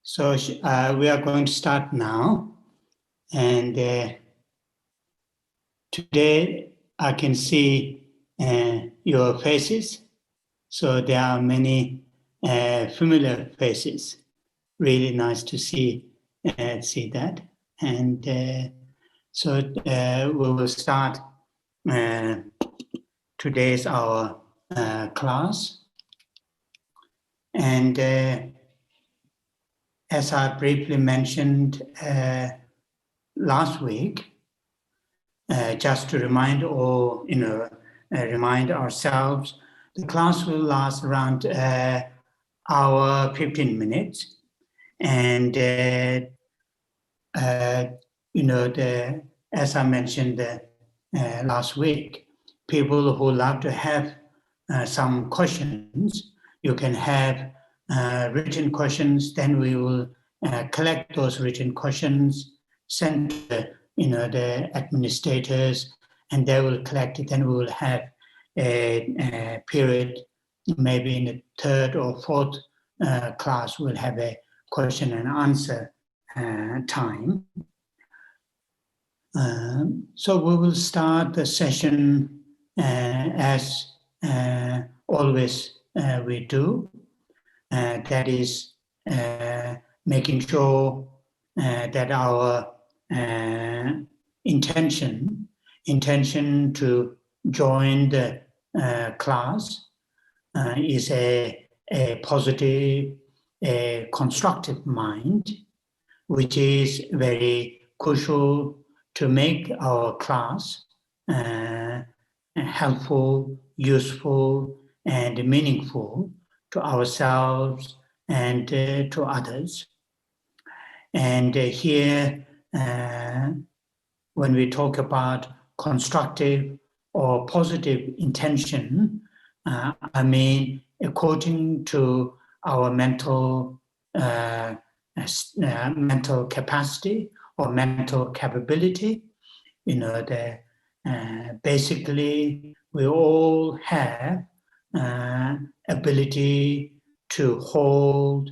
So we are going to start now, and today I can see your faces. So there are many familiar faces. Really nice to see that. And so we will start today's our class, and as I briefly mentioned last week, just to remind remind ourselves, the class will last around hour 15 minutes, and as I mentioned last week, people who love to have some questions, you can have written questions. Then we will collect those written questions, send to the administrators, and they will collect it. Then we will have a period, maybe in the third or fourth class, we'll have a question and answer time. So we will start the session as always we do. That is making sure that our intention to join the class is a positive, a constructive mind, which is very crucial to make our class helpful, useful, and meaningful to ourselves and to others. And here, when we talk about constructive or positive intention, I mean, according to our mental capacity or mental capability, basically we all have ability to hold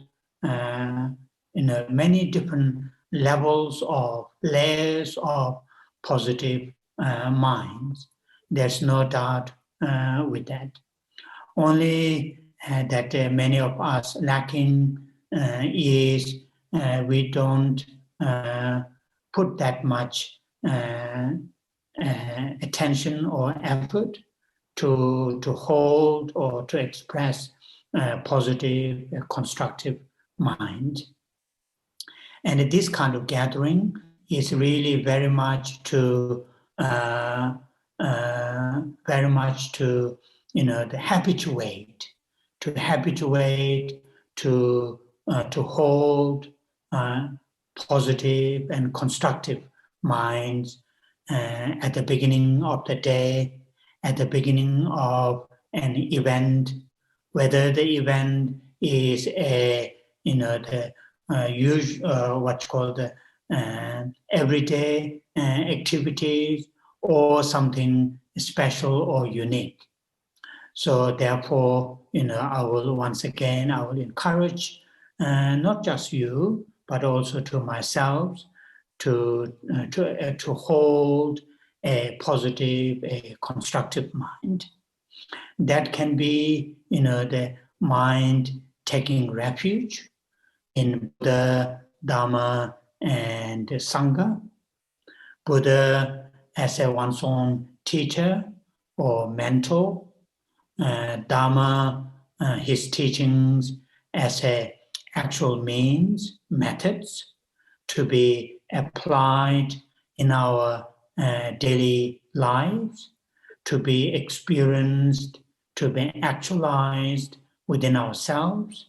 many different levels of layers of positive minds. There's no doubt with that. Only that many of us lacking is we don't put that much attention or effort to hold or to express positive, constructive mind. And this kind of gathering is really very much to the habituate to hold positive and constructive minds at the beginning of the day, at the beginning of an event, whether the event is what's called the everyday activities or something special or unique. So therefore, I will encourage not just you, but also to myself to hold a positive, a constructive mind. That can be, the mind taking refuge in Buddha, Dharma, and Sangha. Buddha as one's own teacher or mentor. Dharma, his teachings as actual means, methods to be applied in our daily lives, to be experienced, to be actualized within ourselves,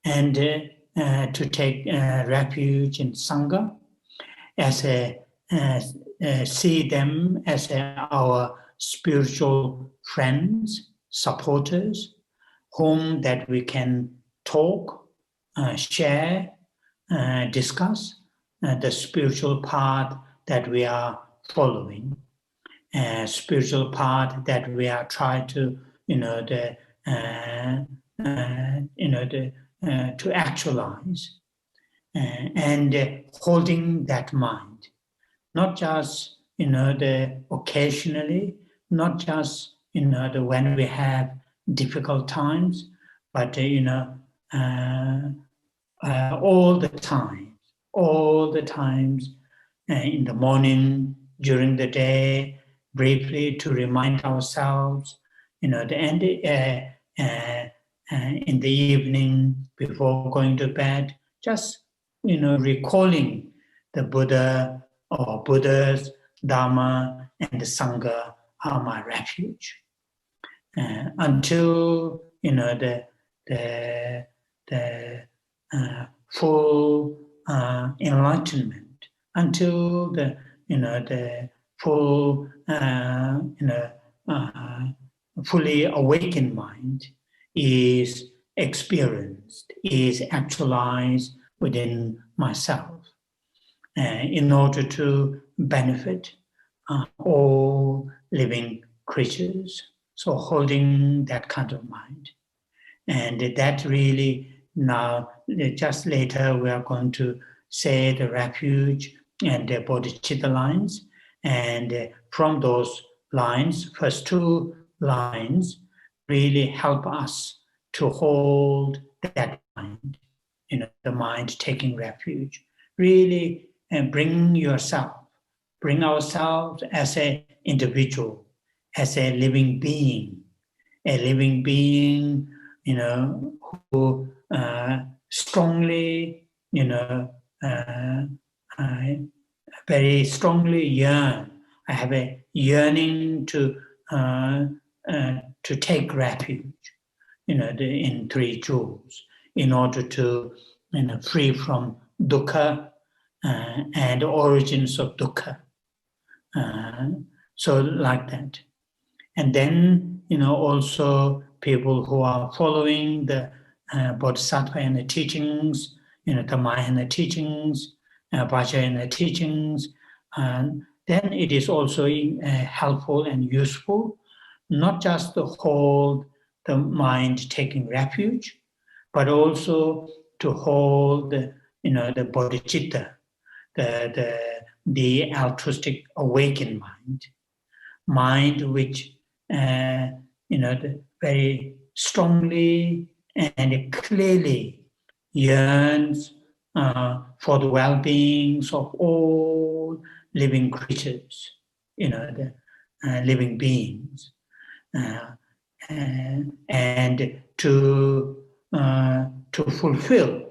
and to take refuge in Sangha, as see them as our spiritual friends, supporters, whom that we can talk, share, discuss the spiritual path that we are following, spiritual path that we are trying to, to actualize. and holding that mind, not just the occasionally, not just the when we have difficult times, but all the times, in the morning, during the day, briefly to remind ourselves, in the evening before going to bed, just recalling the Buddha or Buddhas, Dharma, and the Sangha are my refuge. Until the full enlightenment, until the full fully awakened mind is experienced, is actualized within myself, in order to benefit all living creatures. So holding that kind of mind. And that really now, just later, we are going to say the refuge and the bodhicitta lines. And from those lines, first two lines really help us to hold that mind, the mind taking refuge. Really bring ourselves as an individual, as a living being, who strongly, very strongly yearn. I have a yearning to take refuge, in three jewels, in order to, free from dukkha and origins of dukkha. So like that. And then, also people who are following the bodhisattva and the teachings, the Mahayana teachings, Vajrayana teachings, then it is also helpful and useful, not just to hold the mind taking refuge, but also to hold the bodhicitta, the altruistic awakened mind which very strongly and clearly yearns for the well-beings of all living creatures, the living beings, and to fulfill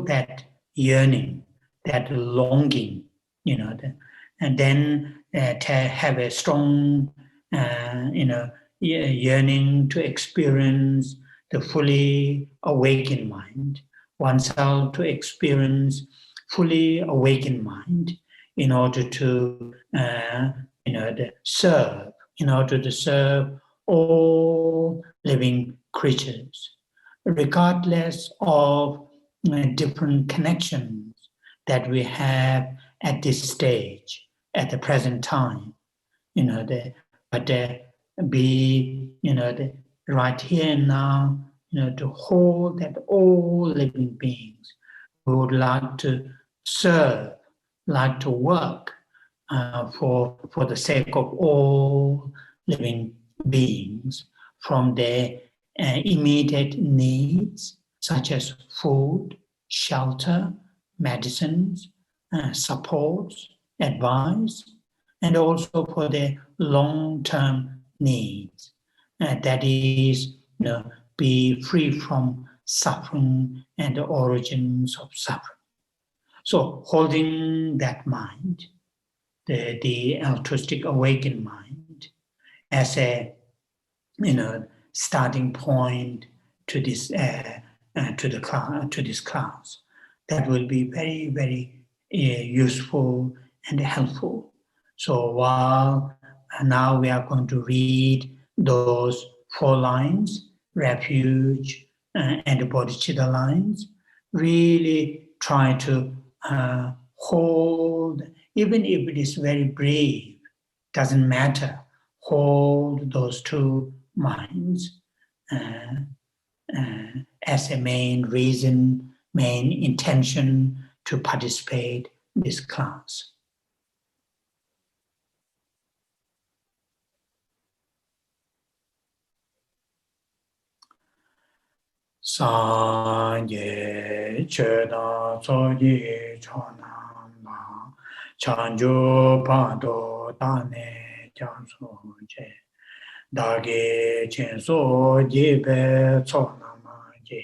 that yearning, that longing, and then to have a strong, yearning to experience the fully awakened mind, oneself to experience fully awakened mind, in order to, serve, all living creatures, regardless of different connections that we have at this stage, at the present time, be, right here and now, to hold that all living beings who would like to serve, like to work for the sake of all living beings, from their immediate needs, such as food, shelter, medicines, supports, advice, and also for their long-term needs. That is, be free from suffering and the origins of suffering. So holding that mind, the altruistic awakened mind, as a starting point to this to this class, that will be very, very useful and helpful. So while now we are going to read those 4 lines, refuge and the bodhicitta lines, really try to hold, even if it is very brief, doesn't matter, hold those 2 minds as a main reason, main intention to participate in this class. Sanje cheda soji chonam ma chanjo pado dane janso je dage chenso jibe chonama je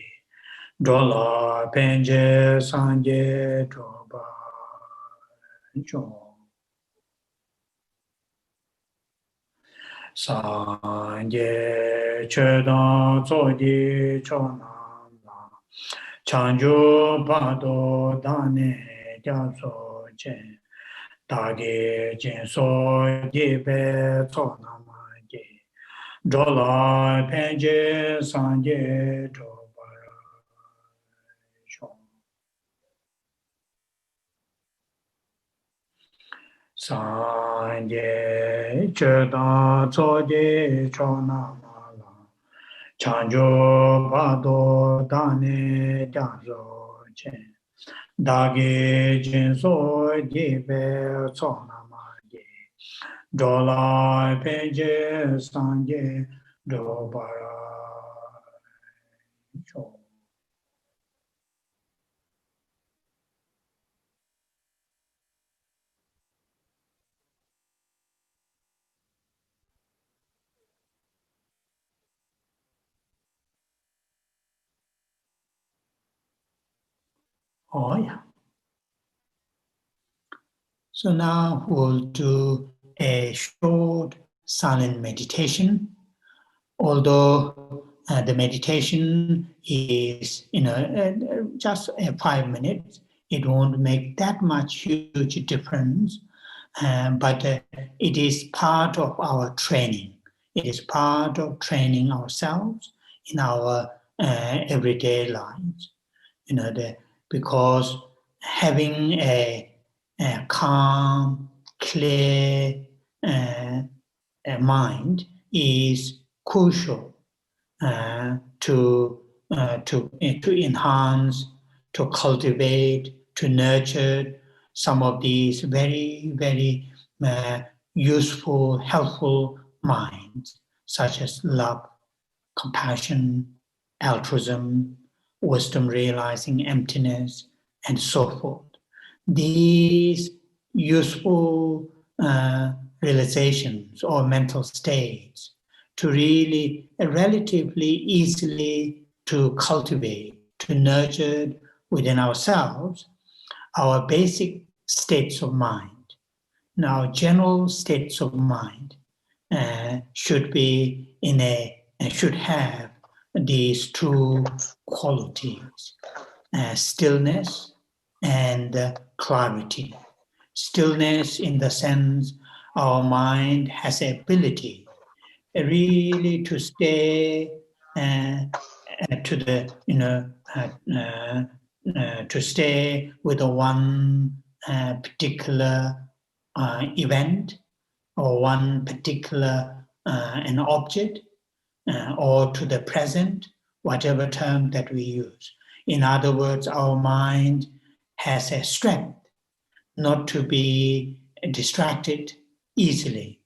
dola penje sanje droba jo Sanje cheda soji chonam Chanjo pado dane jaso chen dage chen so jibe to nama je dola penje sanje dobara shon sanje cheda soje chonama la chanjo pado dane jaso chen Dage jinso jibe sonama je dola penje sanje dobara cho. Oh yeah. So now we'll do a short silent meditation. Although the meditation is, just 5 minutes, it won't make that much huge difference, but it is part of our training. It is part of training ourselves in our everyday lives. Because having a calm, clear mind is crucial to enhance, to cultivate, to nurture some of these very, very useful, helpful minds, such as love, compassion, altruism, wisdom realizing emptiness, and so forth. These useful realizations or mental states to really relatively easily to cultivate, to nurture within ourselves our basic states of mind. Now, general states of mind should have these two qualities, stillness and clarity. Stillness in the sense our mind has the ability really to stay to the to stay with a one particular event or one particular an object or to the present, whatever term that we use. In other words, our mind has a strength not to be distracted easily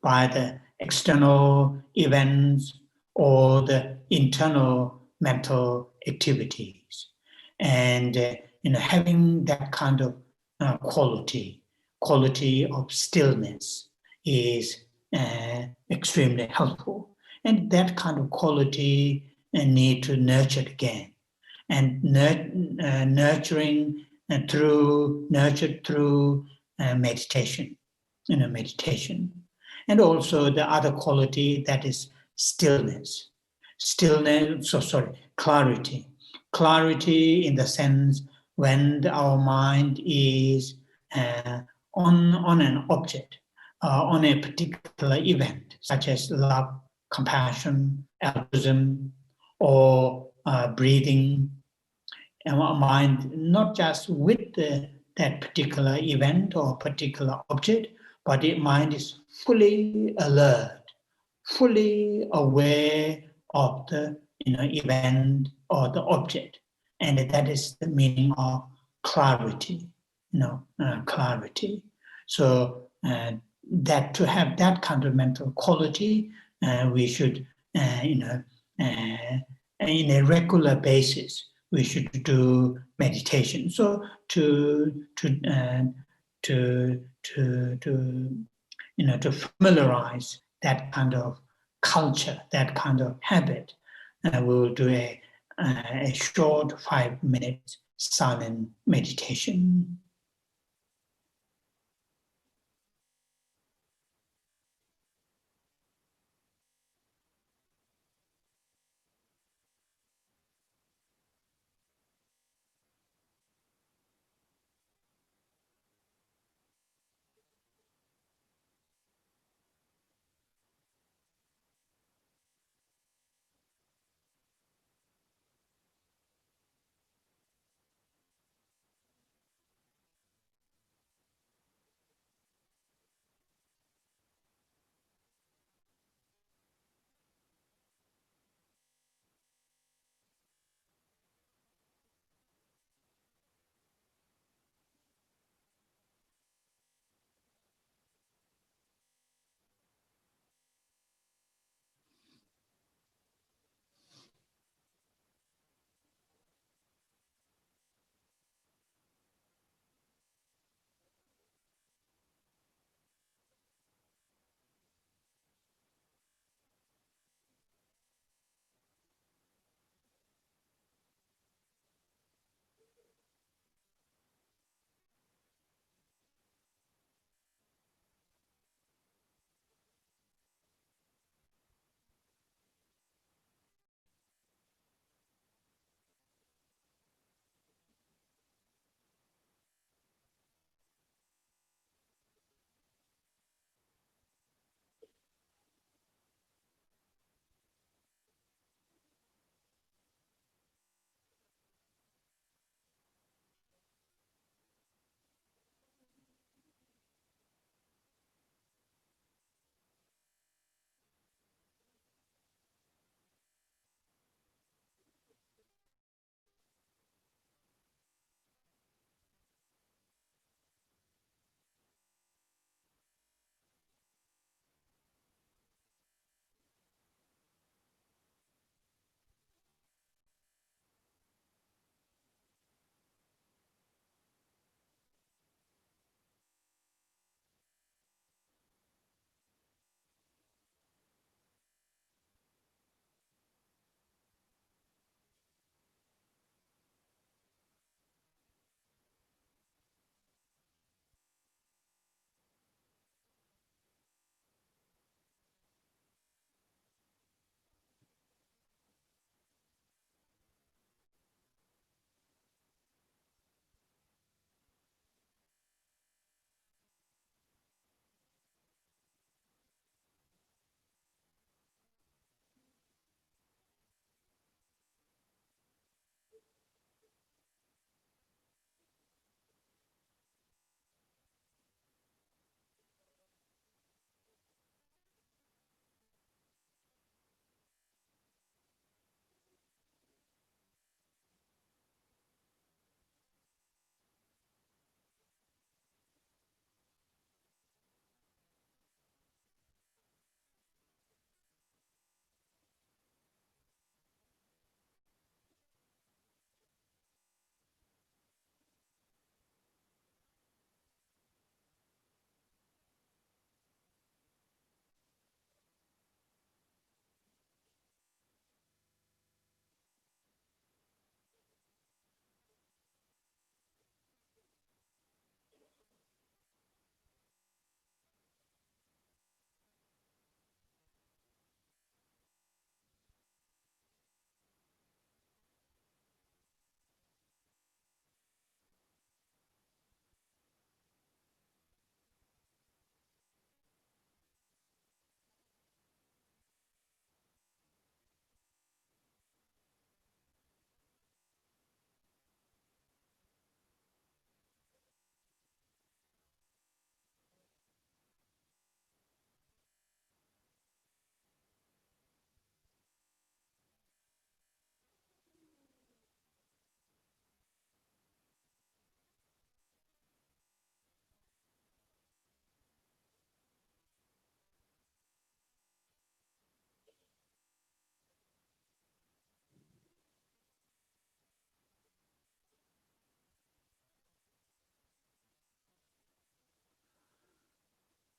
by the external events or the internal mental activities. And having that kind of quality of stillness is extremely helpful. And that kind of quality need to nurture again. And nurtured through meditation, meditation. And also the other quality that is stillness. Clarity. Clarity in the sense when our mind is on an object, on a particular event, such as love, compassion, altruism, or breathing, and our mind not just with that particular event or particular object, but the mind is fully alert, fully aware of the event or the object, and that is the meaning of clarity, clarity. So that to have that kind of mental quality, we should, in a regular basis, we should do meditation. So to familiarize that kind of culture, that kind of habit, we will do a short 5 minute silent meditation.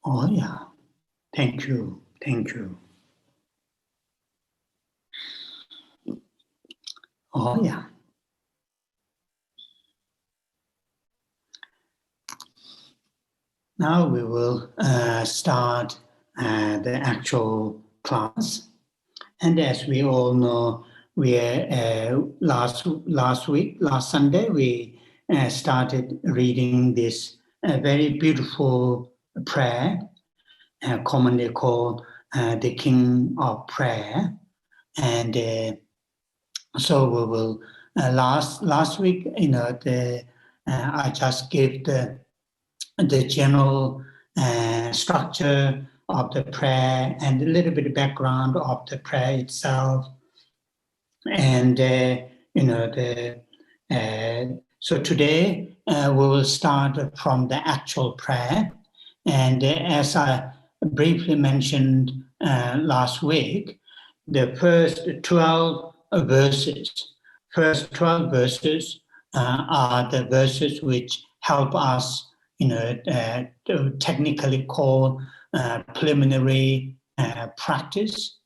Oh, yeah. Thank you. Thank you. Oh, yeah. Now we will start the actual class. And as we all know, we last Sunday, we started reading this very beautiful prayer, commonly called the King of Prayer. And so we will last week, I just gave the general structure of the prayer and a little bit of background of the prayer itself. And, so today we will start from the actual prayer. And as I briefly mentioned last week, the first 12 verses are the verses which help us, to technically call preliminary practice.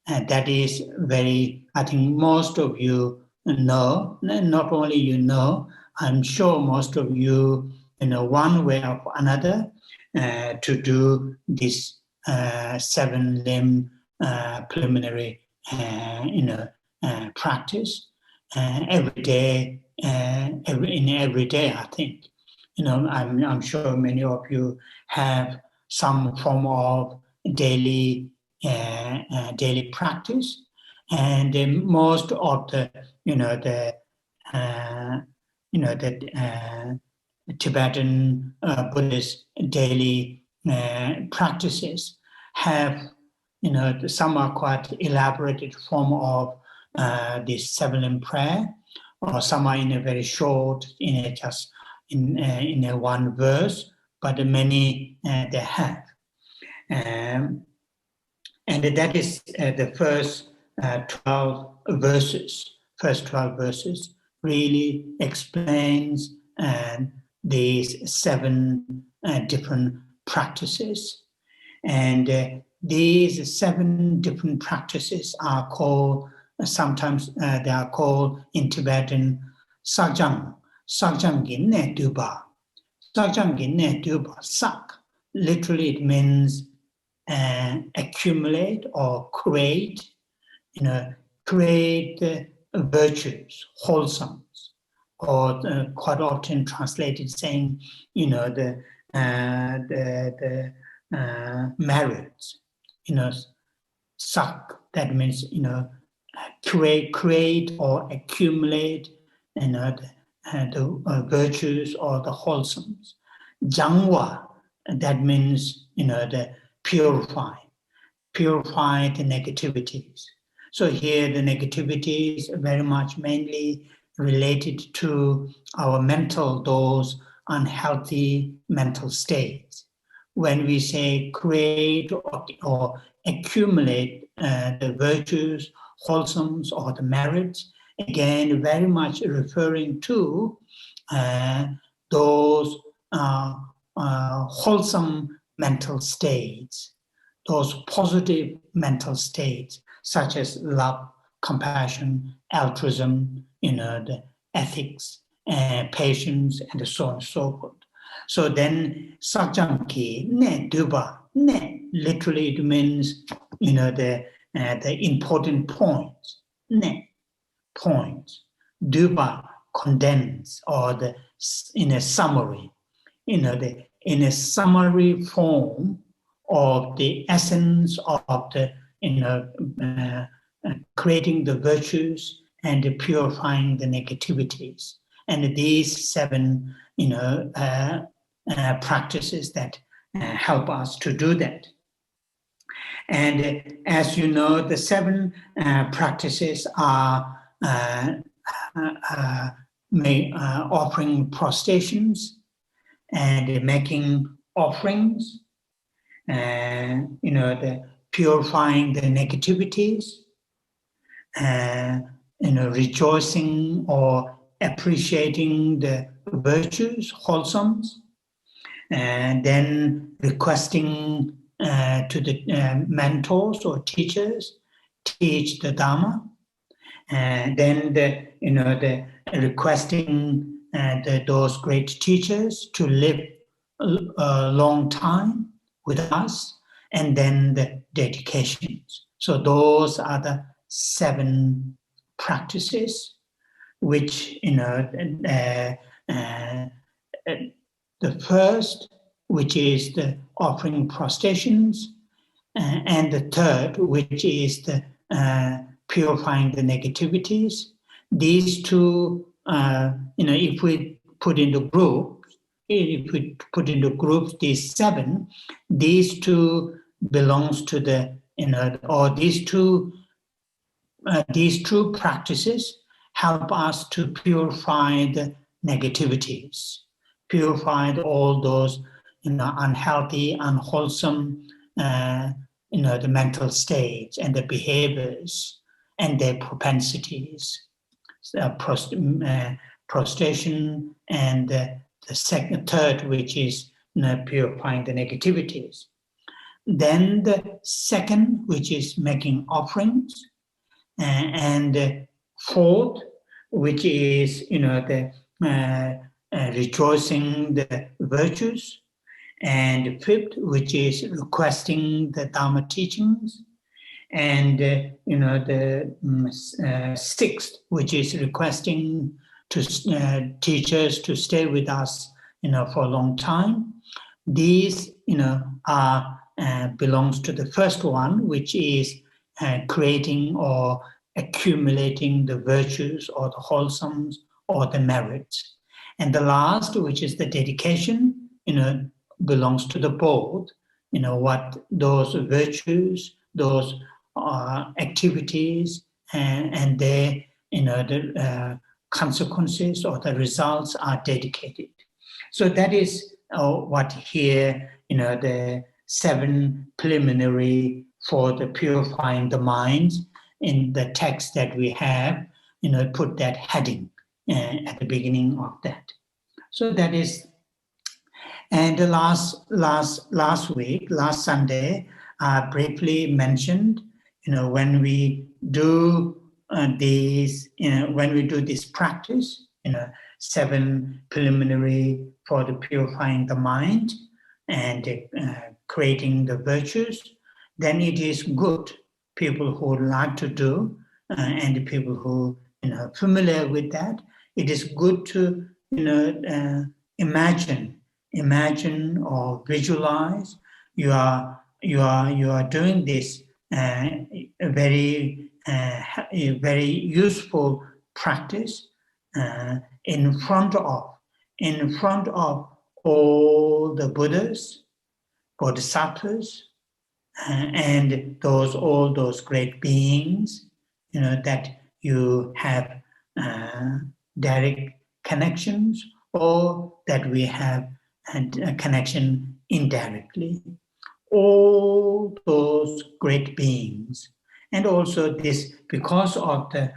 And that is very, I think most of you know, not only you know, I'm sure most of you, one way or another, to do this 7-limb preliminary, practice every day, every day, I think. I'm sure many of you have some form of daily practice, and most of the Tibetan Buddhist daily practices have, some are quite elaborated form of this 7-limb prayer, or some are in a very short, just in a one verse, but many they have. And that is the first 12 verses. First 12 verses really explains these 7 different practices. And these 7 different practices are called, sometimes they are called in Tibetan, Sajang Ginne Duba. Sajang Ginne Duba, Sak. Literally it means accumulate or create, create virtues, wholesome, or quite often translated saying, the merits, sak, that means, create or accumulate, the virtues or the wholesomes. Jangwa, that means, the purify the negativities. So here the negativities are very much mainly related to our mental, those unhealthy mental states. When we say create or accumulate the virtues, wholesomes, or the merits, again, very much referring to those wholesome mental states, those positive mental states, such as love, compassion, altruism, the ethics, patience, and so on and so forth. So then, Sajjanki, ne duba, ne, literally it means, the important points, ne, points. Duba, condense, or in a summary, in a summary form of the essence of the, creating the virtues and purifying the negativities. And these 7, practices that help us to do that. And as you know, the 7 practices are offering prostrations and making offerings, the purifying the negativities, rejoicing or appreciating the virtues, wholesomes, and then requesting to the mentors or teachers teach the Dharma, and then the requesting those great teachers to live a long time with us, and then the dedications. So those are the 7 practices, which the first, which is the offering prostrations, and the third, which is the purifying the negativities. These two, if we put into groups, these 7, these two belongs to the, or these two practices help us to purify the negativities, purify all those, unhealthy, unwholesome, the mental states and the behaviors and their propensities, prostration, and the third, which is purifying the negativities. Then the second, which is making offerings, and the fourth, which is the rejoicing the virtues, and fifth, which is requesting the Dharma teachings, and the sixth, which is requesting to teachers to stay with us for a long time. These are belongs to the first one, which is creating or accumulating the virtues or the wholesomes or the merits. And the last, which is the dedication, belongs to the both, what those virtues, those activities, and their, the consequences or the results are dedicated. So that is what here, the 7 preliminary for the purifying the mind in the text that we have, put that heading at the beginning of that. So that is, and the last week, last Sunday, I briefly mentioned, when we do when we do this practice, 7 preliminary for the purifying the mind and creating the virtues, then it is good, people who like to do, and people who familiar with that, it is good to imagine or visualize you are doing this very useful practice in front of all the Buddhas, bodhisattvas, and all those great beings, that you have direct connections, or that we have a connection indirectly. All those great beings, and also this, because of the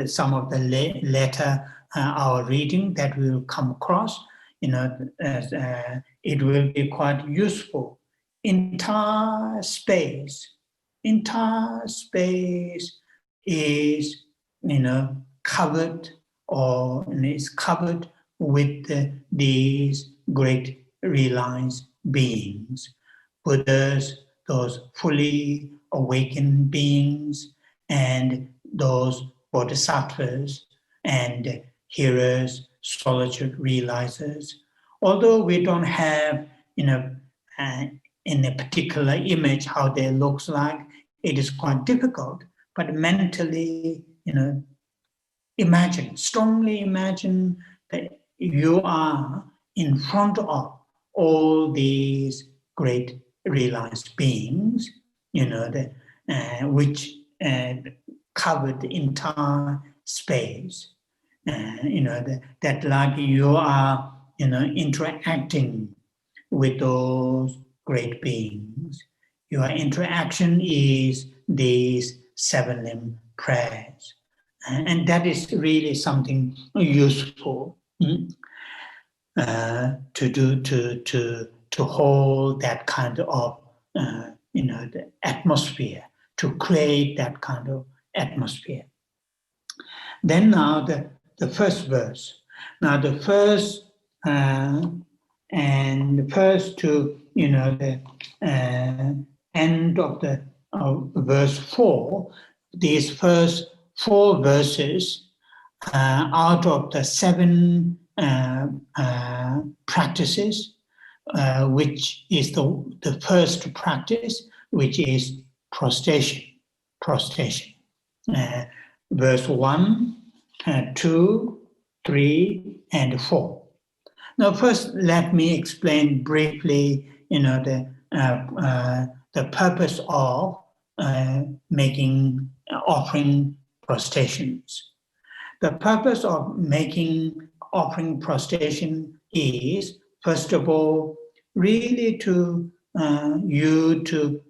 some of the later our reading that we will come across, it will be quite useful. Entire space is covered, or is covered with these great realized beings, Buddhas, those fully awakened beings, and those bodhisattvas and hearers, solitude realizers. Although we don't have in a particular image how they looks like, it is quite difficult. But mentally, strongly imagine that you are in front of all these great realized beings, which covered the entire space. That like you are, interacting with those great beings. Your interaction is these 7 limb prayers. And that is really something useful. to hold that kind of the atmosphere, to create that kind of atmosphere. Then now the first verse. Now the first and the first to the end of the verse 4. These first 4 verses out of the 7 practices, which is the first practice, which is prostration. Verse 1, 2, 3, and 4. Now, first, let me explain briefly, the purpose of offering prostrations. The purpose of offering prostration is, first of all, really to you to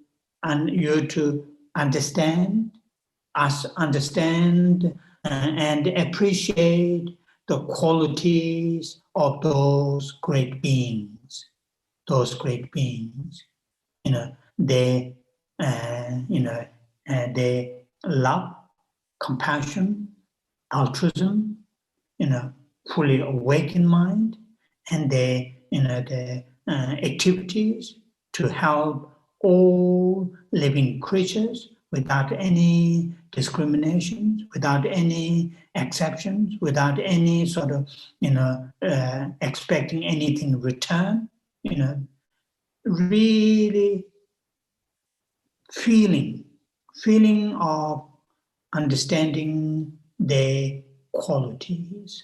understand and appreciate the qualities of those great beings. They love, compassion, altruism, fully awakened mind, and the activities to help all living creatures without any discriminations, without any exceptions, without any sort of expecting anything in return. Really feeling of understanding their qualities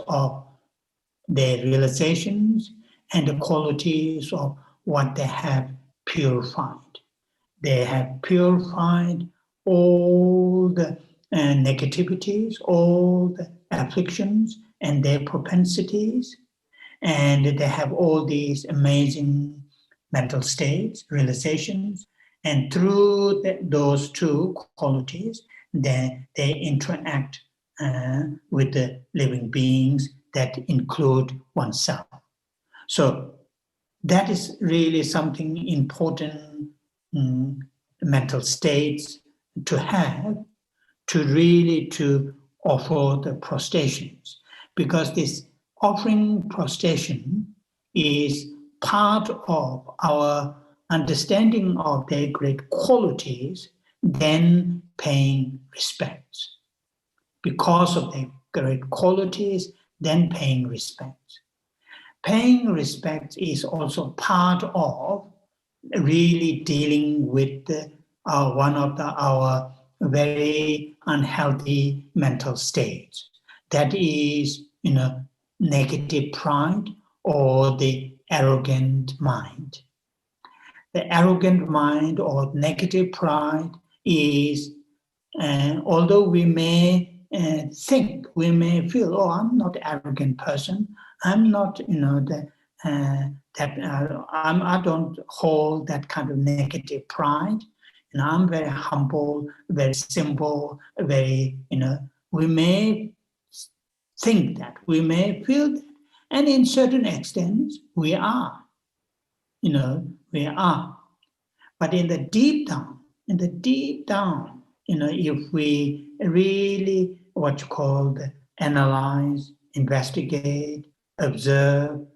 of their realizations, and the qualities of what they have purified. They have purified all the negativities, all the afflictions, and their propensities, and they have all these amazing mental states, realizations, and through those 2 qualities, they interact with the living beings that include oneself. So that is really something important mental states to have, to really to offer the prostrations, because this offering prostration is part of our understanding of their great qualities, then paying respects. Because of their great qualities, then paying respects. Paying respects is also part of really dealing with one of our very unhealthy mental states. That is, negative pride or the arrogant mind. The arrogant mind or negative pride is, although we may think, we may feel, oh, I'm not an arrogant person, I'm not, I don't hold that kind of negative pride, and I'm very humble, very simple, very, we may think that, we may feel that, and in certain extents, we are, we are. But in the deep down, if we really, analyze, investigate, observe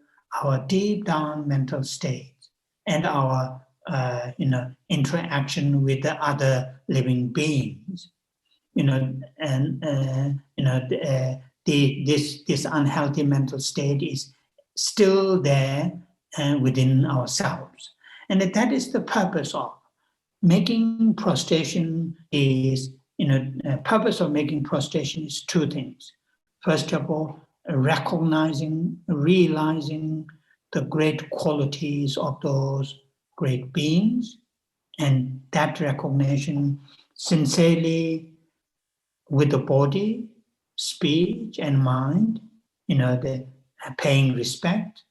our deep down mental states and our, interaction with the other living beings, this unhealthy mental state is still there within ourselves. And that is the purpose of making prostration is, purpose of making prostration is 2 things. First of all, realizing the great qualities of those great beings, and that recognition sincerely with the body, speech, and mind, the paying respect.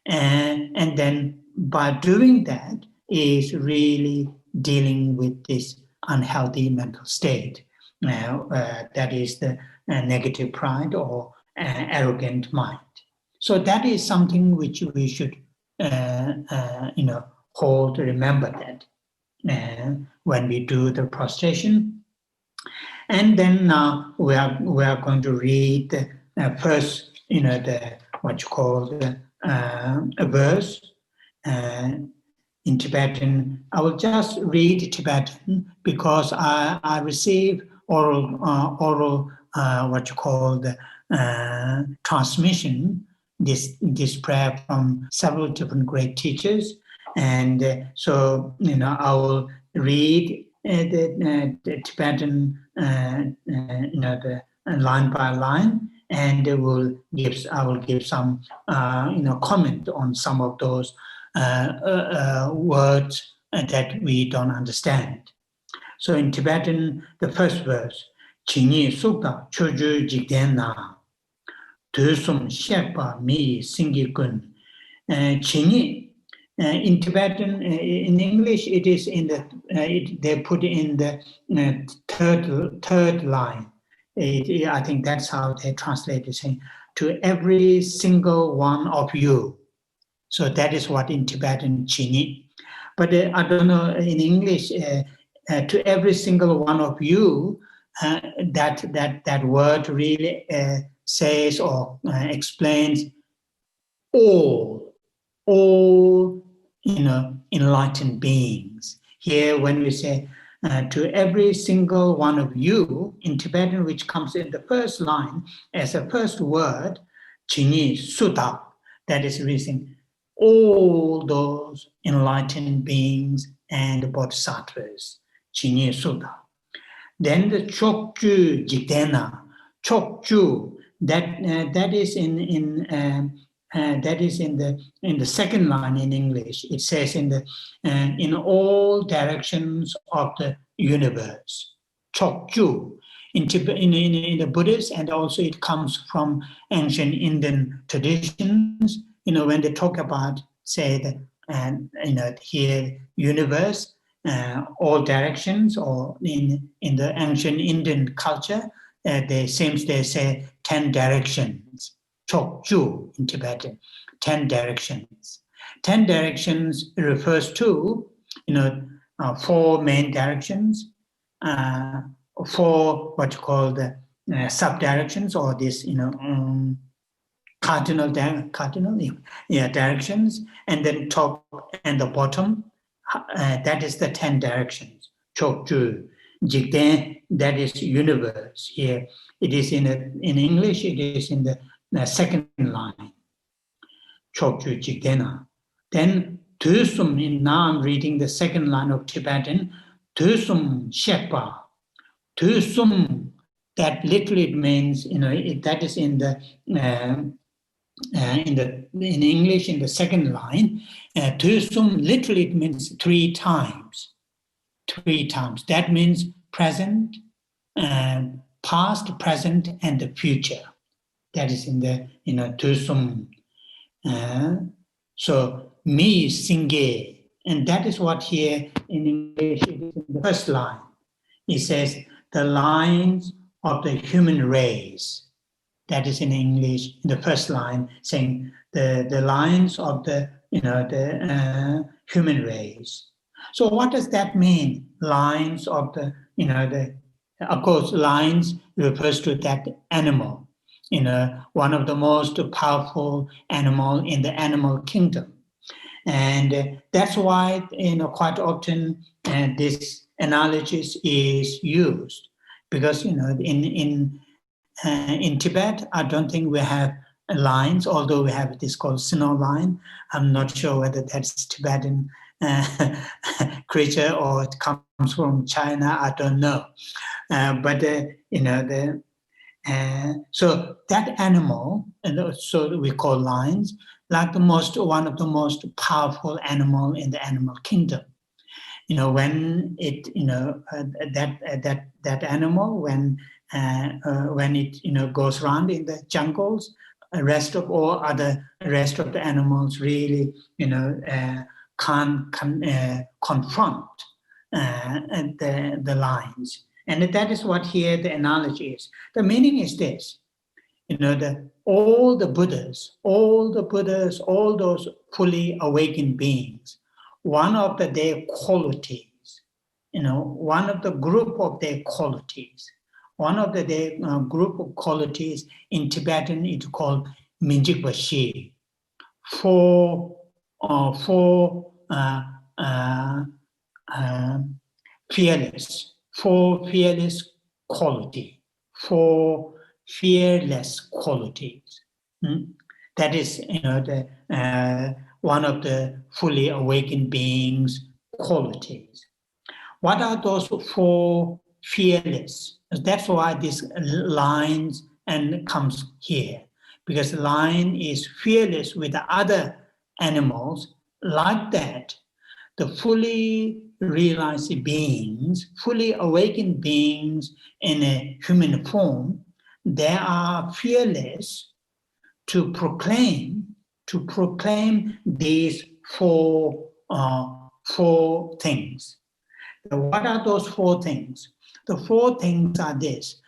And then by doing that is really dealing with this unhealthy mental state. Now, that is the negative pride or arrogant mind. So that is something which we should, remember that when we do the prostration. And then now we are going to read the first, what you call a verse in Tibetan. I will just read Tibetan because I receive oral what you call the transmission, this prayer from several different great teachers, and so I will read the Tibetan, the line by line, and I will give some comment on some of those words that we don't understand. So in Tibetan, the first verse, Chinyi Sukta Choju Jigdena, Tusum Shepa Mi Singikun. Chinyi, in Tibetan, in English, it is in the, they put in the third line. I think that's how they translate it, saying, to every single one of you. So that is what in Tibetan, Chinyi. But I don't know, in English, to every single one of you, that word really says or explains all enlightened beings. Here, when we say to every single one of you in Tibetan, which comes in the first line as a first word, Chinyi Sutta, that is reason all those enlightened beings and bodhisattvas, Chinyi Sutta. Then the Chokju Jitena, Chokju, that is in the second line in English. It says in all directions of the universe. Chokju. In the Buddhist, and also it comes from ancient Indian traditions. When they talk about, say, here universe, all directions, or in the ancient Indian culture, they say 10 directions. Chokju in Tibetan, 10 directions. 10 directions refers to, 4 main directions, 4 what you call the sub-directions, or this, cardinal directions, and then top and the bottom, that is the 10 directions. Chokju. Jigden, that is universe. Here it is in English, it is in the second line. Chokju Jigdena. Then Tusum, now I'm reading the second line of Tibetan. Tusum Shepa. Tusum, that literally means, that is in English in the second line. Tusum literally means 3 times. 3 times. That means present, past, present, and the future. That is in the Tusum. So mi singe, and that is what here in English it is in the first line. It says the lines of the human race. That is in English in the first line, saying the lines of the human race. So what does that mean? Lines of the of course lines refers to that animal. One of the most powerful animal in the animal kingdom. And that's why, quite often this analogy is used, because, in Tibet, I don't think we have lines, although we have this called snow line. I'm not sure whether that's Tibetan creature or it comes from China. I don't know. So that animal, and so we call lions, like one of the most powerful animal in the animal kingdom. When it, that animal, when it goes around in the jungles, the rest of the animals really, can't confront the lions. And that is what here the analogy is. The meaning is this. all the Buddhas, all those fully awakened beings, one of their qualities, one of the group of their qualities, their group of qualities in Tibetan is called Minjikpa Shi. Four fearless quality, four fearless qualities. That is, one of the fully awakened beings' qualities. What are those four fearless? That's why this lines and comes here, because the lion is fearless with the other animals. Like that, the fully realized beings, fully awakened beings in a human form, they are fearless to proclaim these four things. What are those four things? The four things are this.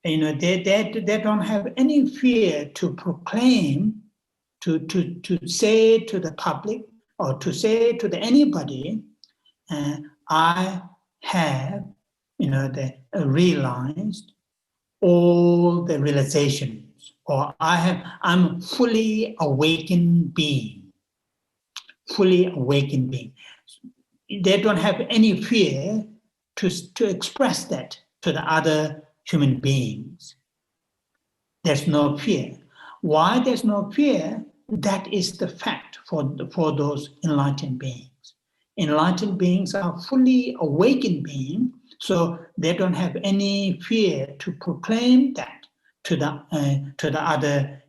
They don't have any fear to proclaim, to say to the public or to say to I'm realized all the realizations, or I'm fully awakened being. Fully awakened being. They don't have any fear to express that to the other human beings. There's no fear. Why there's no fear? That is the fact for those enlightened beings. Enlightened beings are fully awakened beings, so they don't have any fear to proclaim that to the other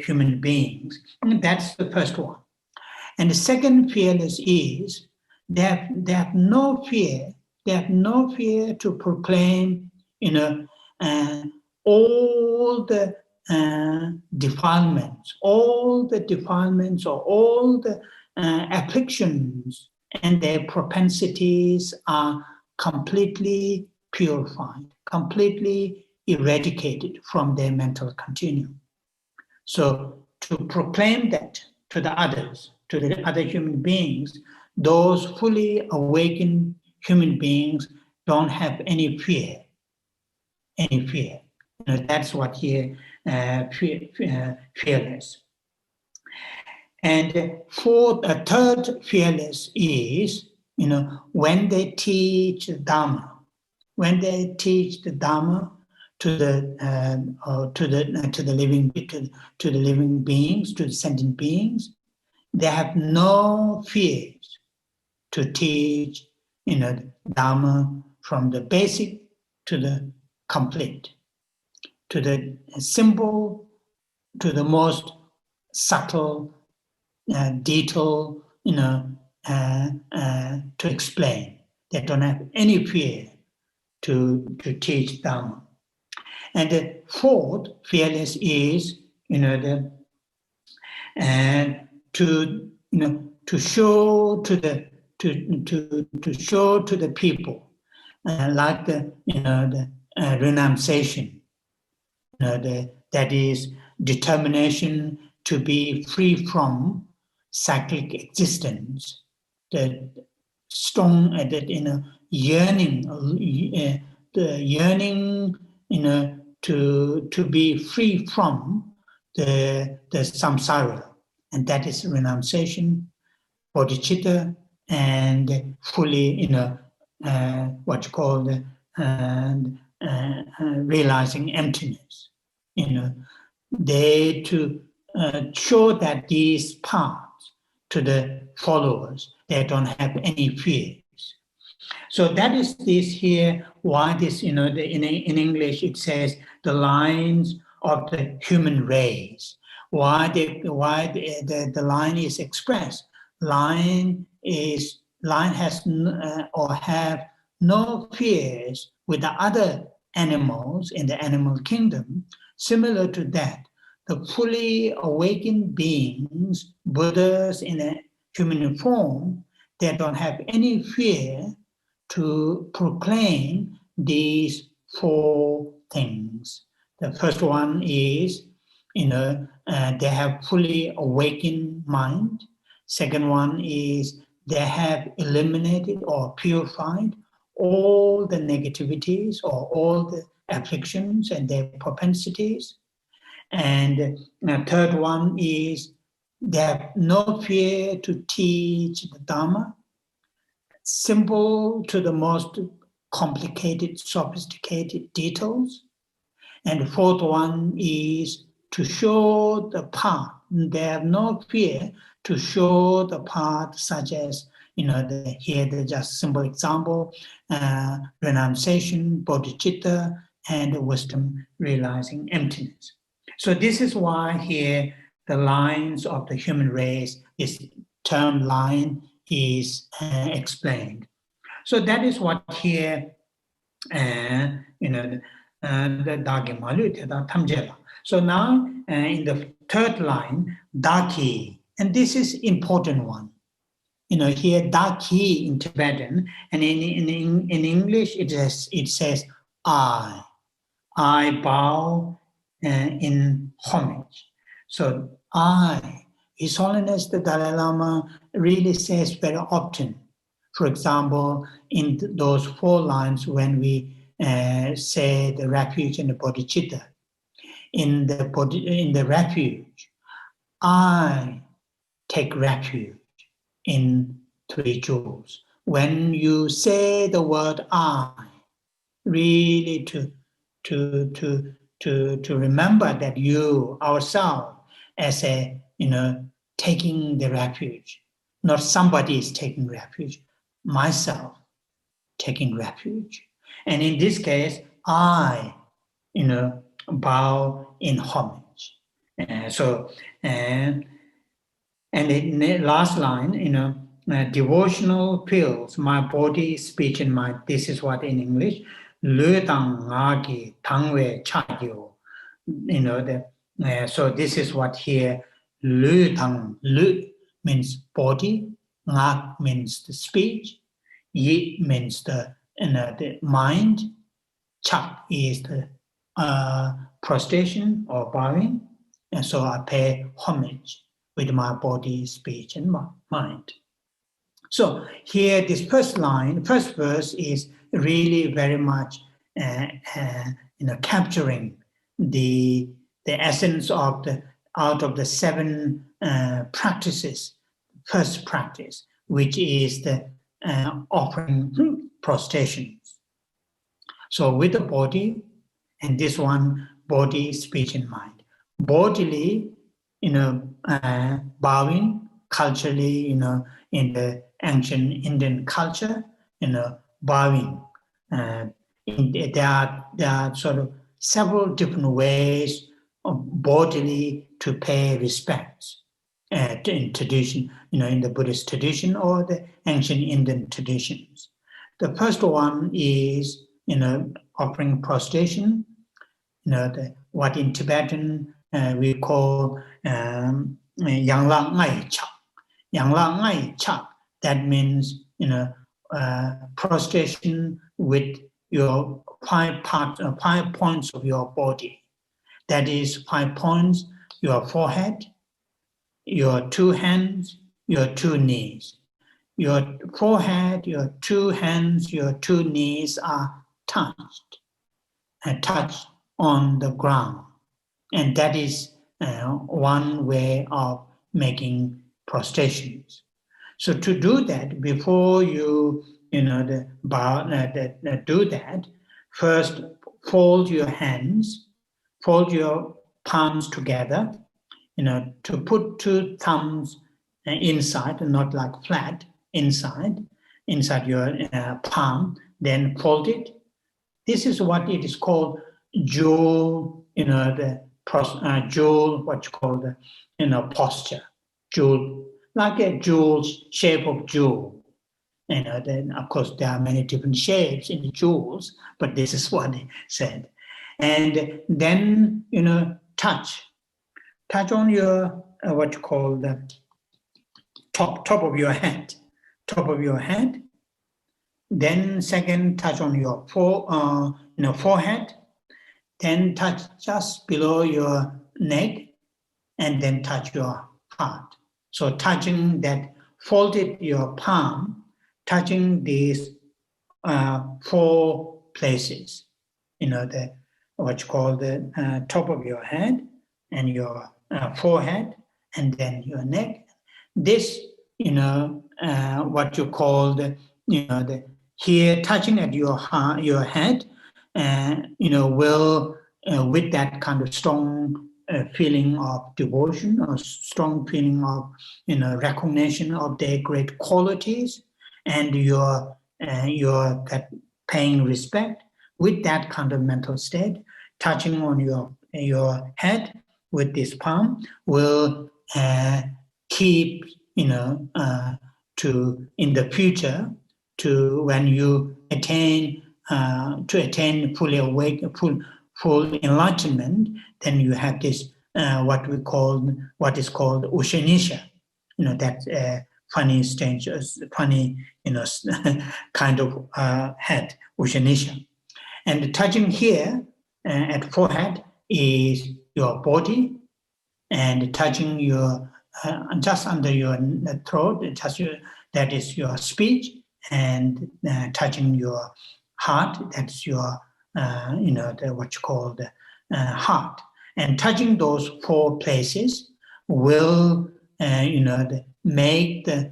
human beings. And that's the first one. And the second fearless is they have no fear. They have no fear to proclaim, all the defilements, or all the afflictions and their propensities are completely purified, completely eradicated from their mental continuum. So to proclaim that to the others, to the other human beings, those fully awakened human beings don't have any fear. That's what here fearless. And third fearless is, when they teach Dharma, to the living beings, to the sentient beings, they have no fears to teach, Dharma from the basic to the complete, to the simple, to the most subtle detail, to explain. They don't have any fear to teach Dharma. And the fourth fearless is, to show to the people, like the renunciation, that is determination to be free from cyclic existence, the strong, yearning, the yearning, to be free from the samsara, and that is renunciation, bodhicitta, and fully, what you call realizing emptiness. They to show that these paths to the followers, they don't have any fears. So that is this here, why this, in English it says the lines of the human race. Why the line is expressed. Line has or have no fears with the other animals in the animal kingdom. Similar to that, the fully awakened beings, Buddhas in a human form, they don't have any fear to proclaim these four things, The first one is, they have fully awakened mind. Second one is they have eliminated or purified all the negativities or all the afflictions and their propensities. And the third one is they have no fear to teach the Dharma, simple to the most complicated, sophisticated details. And the fourth one is to show the path. They have no fear to show the path, such as, here the just simple example, renunciation, bodhicitta, and wisdom realizing emptiness. So this is why here the lines of the human race, this term line is explained. So that is what here, the Dagi Malu Teda Tamjela. So now in the third line, Daki, and this is important one. Here Daki in Tibetan, and in English it says I bow in homage. So His Holiness the Dalai Lama really says very often. For example, in those 4 lines when we say the refuge and the bodhicitta, in the refuge, I take refuge in 3 jewels. When you say the word I, really to remember that you, ourselves, as a, taking the refuge, not somebody is taking refuge, myself taking refuge. And in this case, I, bow in homage. And in the last line, devotional fills my body, speech, and mind. This is what in English, le tang ngagi tangwe chagyo. So this is what here, le tang, le means body, ngak means the speech, yi means the mind, chak is the prostration or bowing, and so I pay homage with my body, speech, and mind. So here, this first verse is really very much, capturing the essence of out of the 7 practices. First practice, which is the offering prostrations. So with the body, and this one, body, speech, and mind. Bodily, bowing, culturally, in the ancient Indian culture, bowing. There are sort of several different ways of bodily to pay respects in tradition, in the Buddhist tradition or the ancient Indian traditions. The first one is, offering prostration, what in Tibetan we call Yang La Ngai Chak. Yang La Ngai Chak, that means, prostration with your 5 points of your body. That is 5 points, your forehead, your 2 hands, your 2 knees. Your forehead, your 2 hands, your 2 knees are touched on the ground. And that is one way of making prostrations. So to do that, before you, do that, first fold your hands, fold your palms together, to put 2 thumbs inside, not like flat, inside your palm, then fold it. This is what it is called jewel, jewel, what you call the, posture, jewel, like a jewel, shape of jewel. Then of course there are many different shapes in the jewels, but this is what they said. And then, touch on your, what you call the top of your head, Then second, touch on your forehead. then touch just below your neck, and then touch your heart. So touching that, folded your palm, touching these 4 places, the what you call the top of your head and your forehead, and then your neck. This, what you call the here touching at your heart, your head, will with that kind of strong feeling of devotion or strong feeling of recognition of their great qualities, and your paying respect with that kind of mental state, touching on your head with this palm will keep to in the future, to when you attain fully awake, full enlightenment, then you have this what is called ushanisha. That funny, strange, funny, kind of head, ushanisha. And touching here at forehead is your body, and touching your just under your throat, that is your speech, and touching your heart, that's your what you call the heart. And touching those 4 places will make the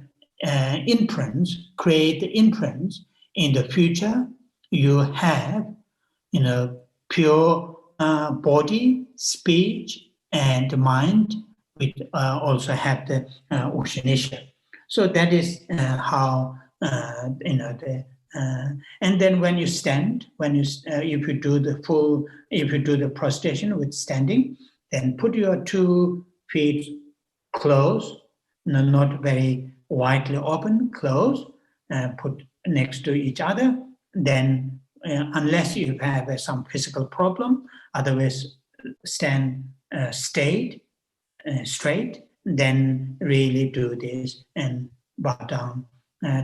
imprints, create the imprints in the future. You have pure body, speech, and mind, which also have the ushanisha. So that is how and then when you stand, if you do the prostration with standing, then put your 2 feet close, not very widely open, close, put next to each other. Then, unless you have some physical problem, otherwise stand straight, then really do this and bow down,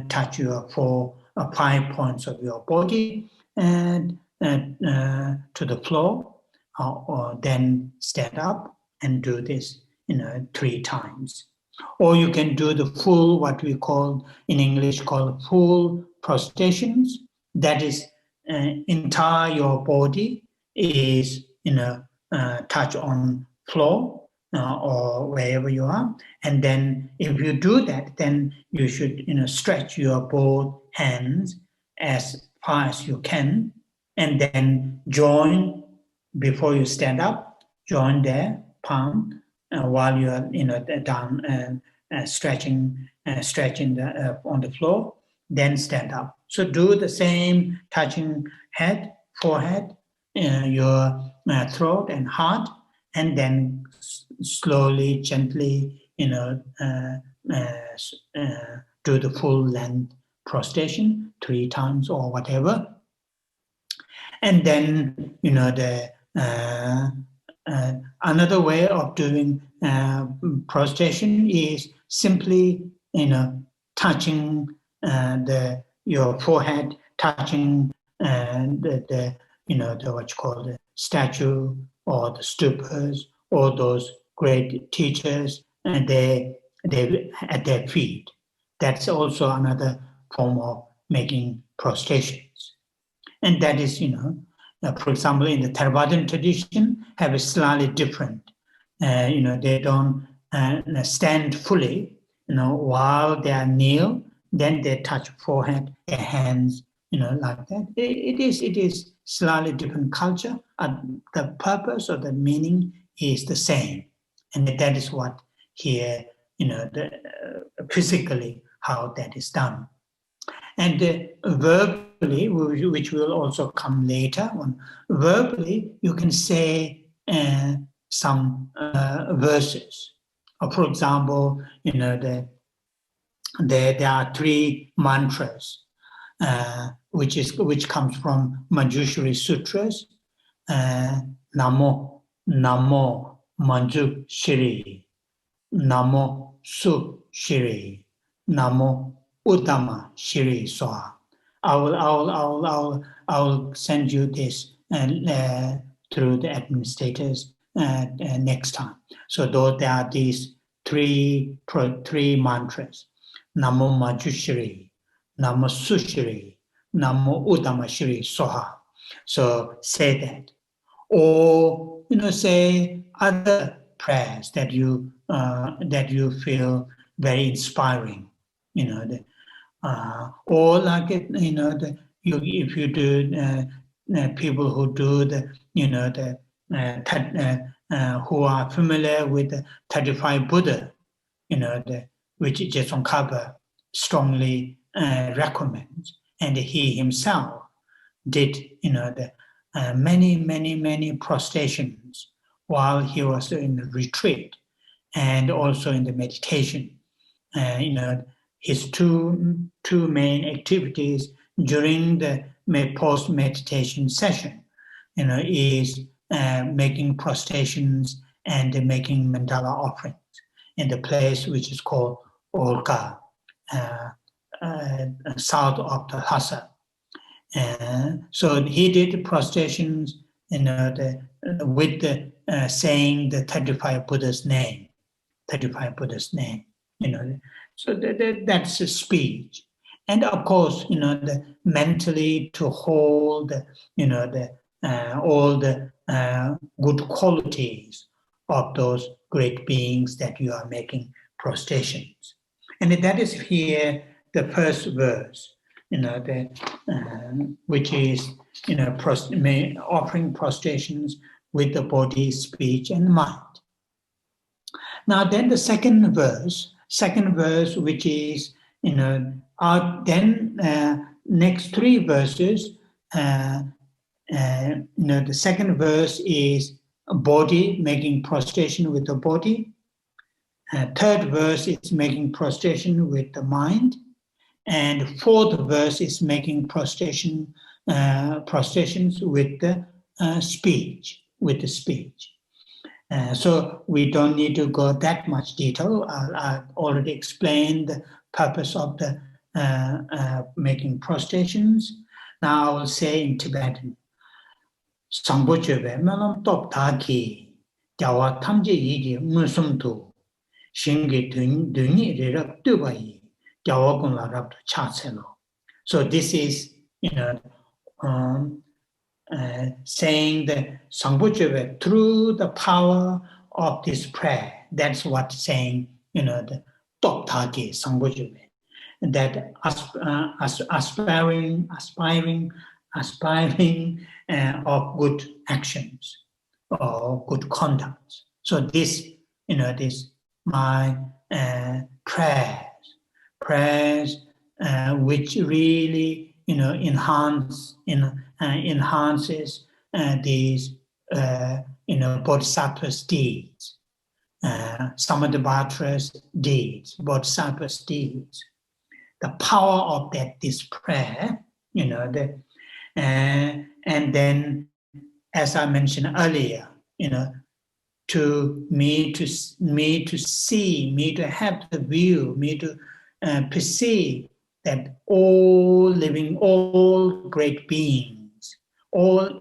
touch your 5 points of your body and to the floor, or then stand up and do this 3 times. Or you can do the full, what we call in English called full prostrations. That is entire your body is touch on floor or wherever you are. And then if you do that, then you should stretch your both hands as far as you can, and then join before you stand up, join their palm while you are down stretching on the floor, then stand up. So do the same, touching head, forehead, your throat and heart, and then slowly, gently, do the full length prostration 3 times or whatever. And then, another way of doing prostration is simply, touching your forehead, touching the what you call the statue or the stupas or those great teachers, and they at their feet. That's also another form of making prostrations. And that is, for example, in the Theravadan tradition, have a slightly different. They don't stand fully, while they are kneel, then they touch forehead, their hands, like that. It is slightly different culture. The purpose or the meaning is the same, and that is what here, physically how that is done. And verbally, which will also come later on, verbally you can say some verses. For example, there are 3 mantras, which comes from Manjushri Sutras. Namo, Namo, Manju Shri, Namo Su Shri, Namo Uttama Shri Swa. I will send you this through the administrators next time. So there are these three mantras: Namo Majushri, Namo Sushri, Namo Udamashri Soha. So say that, or say other prayers that you feel very inspiring, or like it, if you do people who do who are familiar with the 35 Buddha, which Jetsun Drakpa strongly recommends, and he himself did many prostrations while he was in the retreat and also in the meditation. His two main activities during the post-meditation session, is making prostrations and making mandala offerings in the place which is called Olka, south of the Lhasa. So he did prostrations, with saying the 35 Buddha's name, So that's a speech, and of course, mentally to hold, all the good qualities of those great beings that you are making prostrations, and that is here the first verse. Which is, offering prostrations with the body, speech, and mind. Now, then the second verse, which is, then next three verses, the second verse is body, making prostration with the body. Third verse is making prostration with the mind. And fourth verse is making prostrations with the speech, So we don't need to go that much detail. I've already explained the purpose of the making prostrations. Now I will say in Tibetan, Sangbochebe melam top taki, jawa tamje yigi musumtu, shingi dunyi rirab dubayi. So this is, saying the Sangbochebe through the power of this prayer. That's what saying, the Toptaki Sangbochebe, that aspiring of good actions or good conduct. So this, this my prayers which really, enhances these, bodhisattva's deeds, Samantabhadra's deeds, bodhisattva's deeds. The power of this prayer, and then, as I mentioned earlier, to have the view, to perceive that all great beings, all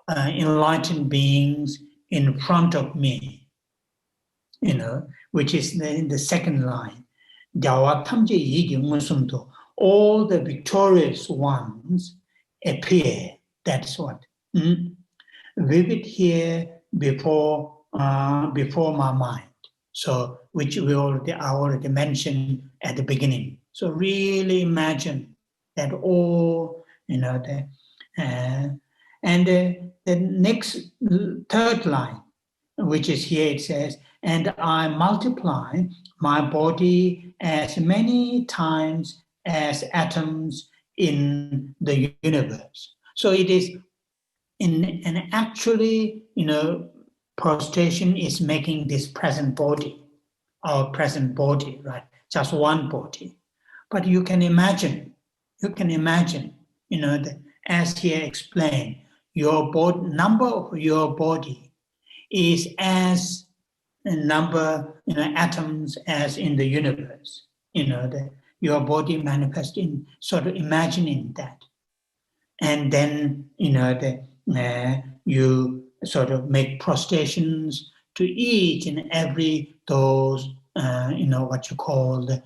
enlightened beings in front of me, which is in the second line. All the victorious ones appear. That's what. Vivid here before my mind. So, which I already mentioned at the beginning. So really imagine that all, and the next third line, which is here, it says, and I multiply my body as many times as atoms in the universe. So it is and actually, prostration is making this present body, our present body, right? Just one body. But you can imagine, as here explained, your body, number of your body is as a number, atoms as in the universe. Your body manifests in sort of imagining that. And then, you sort of make prostrations to each and every those, what you call the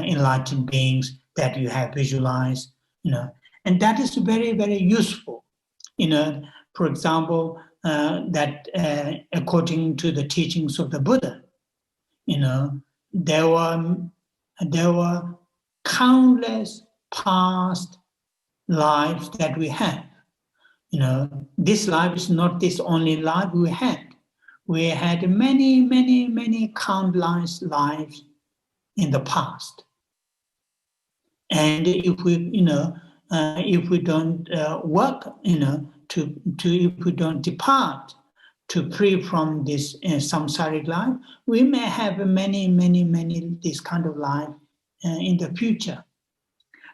enlightened beings that you have visualized, and that is very, very useful. For example, that according to the teachings of the Buddha, there were countless past lives that we have. This life is not this only life we had. We had many, many, many countless lives in the past. And if we don't work, if we don't depart to free from this samsaric life, we may have many, many, many this kind of life in the future.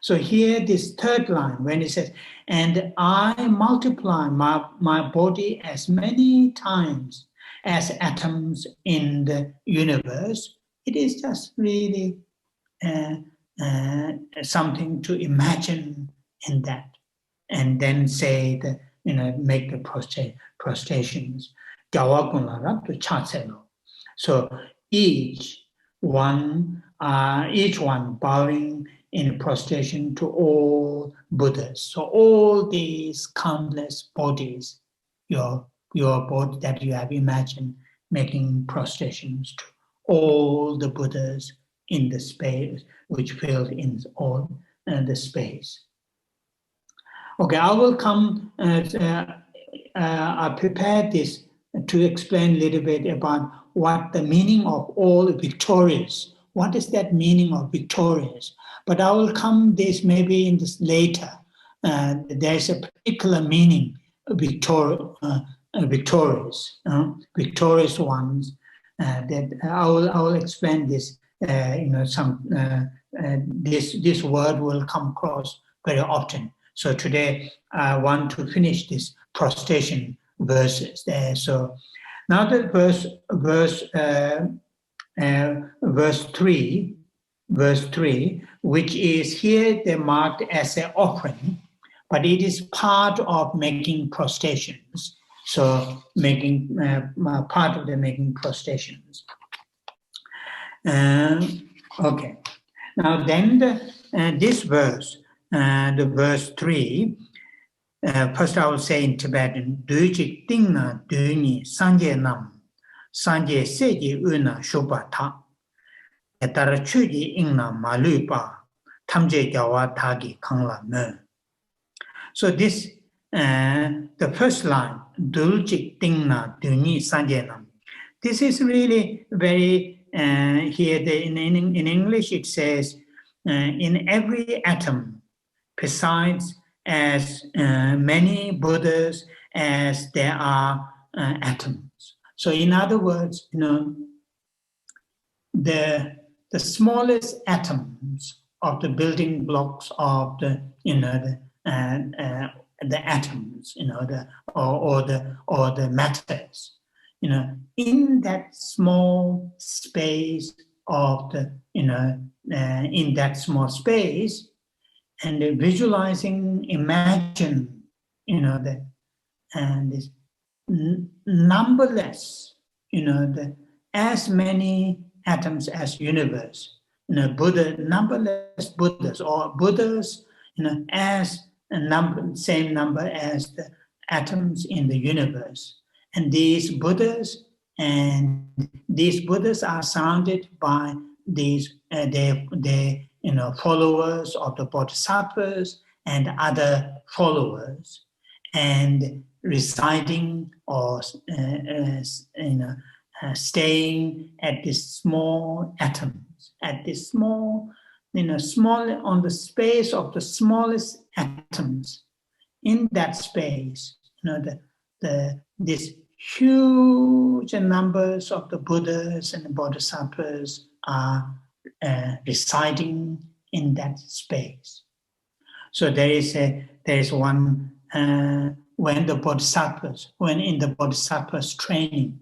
So here, this third line, when it says, and I multiply my body as many times as atoms in the universe, it is just really something to imagine in that. And then say that, make the prostrations. So each one bowing in prostration to all Buddhas. So all these countless bodies, your body that you have imagined, making prostrations to all the Buddhas in the space, which filled in all the space. Okay, I will come, I prepared this to explain a little bit about what the meaning of all victorious. What is that meaning of victorious? But I will come this maybe in this later. There's a particular meaning, victorious, victorious ones. That I will explain this. This word will come across very often. So today I want to finish this prostration verses there. So now the verse 3, which is here they marked as an offering, but it is part of making prostrations. So making part of the making prostrations. Okay. Now then this verse, the verse 3, first I will say in Tibetan, Dujik Tingna Duni Sanje Nam, Sanje Seji Una Shubata, Etarachuji Ingna Malupa, Tamje Jawa Tagi Kangla Me. So this, the first line, Dujik Tingna Duni Sanje Nam, this is really very, here in English it says, in every atom, besides as many Buddhas as there are atoms. So in other words, the smallest atoms of the building blocks of the atoms, or the matters, in that small space of the, in that small space, and visualizing, imagine, this numberless, as many atoms as universe, Buddha, numberless Buddhas, or Buddhas, as same number as the atoms in the universe. And these Buddhas are surrounded by these, followers of the bodhisattvas and other followers, and residing or staying at this small atoms, at this small, small on the space of the smallest atoms. In that space, this huge numbers of the Buddhas and the bodhisattvas are residing in that space. So there is one when in the bodhisattvas training,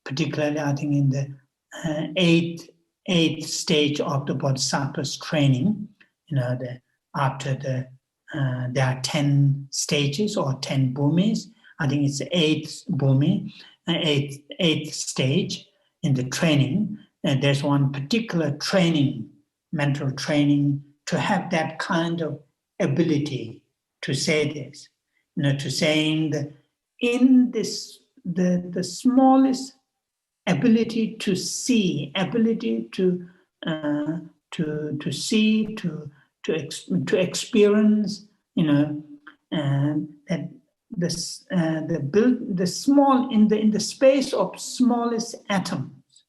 particularly I think in the eighth stage of the bodhisattvas training, after the there are 10 stages or 10 bhumis. I think it's the 8th bhumi, 8th stage in the training. And there's one particular training, mental training, to have that kind of ability to say this, to saying that in this, the smallest ability to see, ability to see, to experience, and that the small in the space of smallest atoms,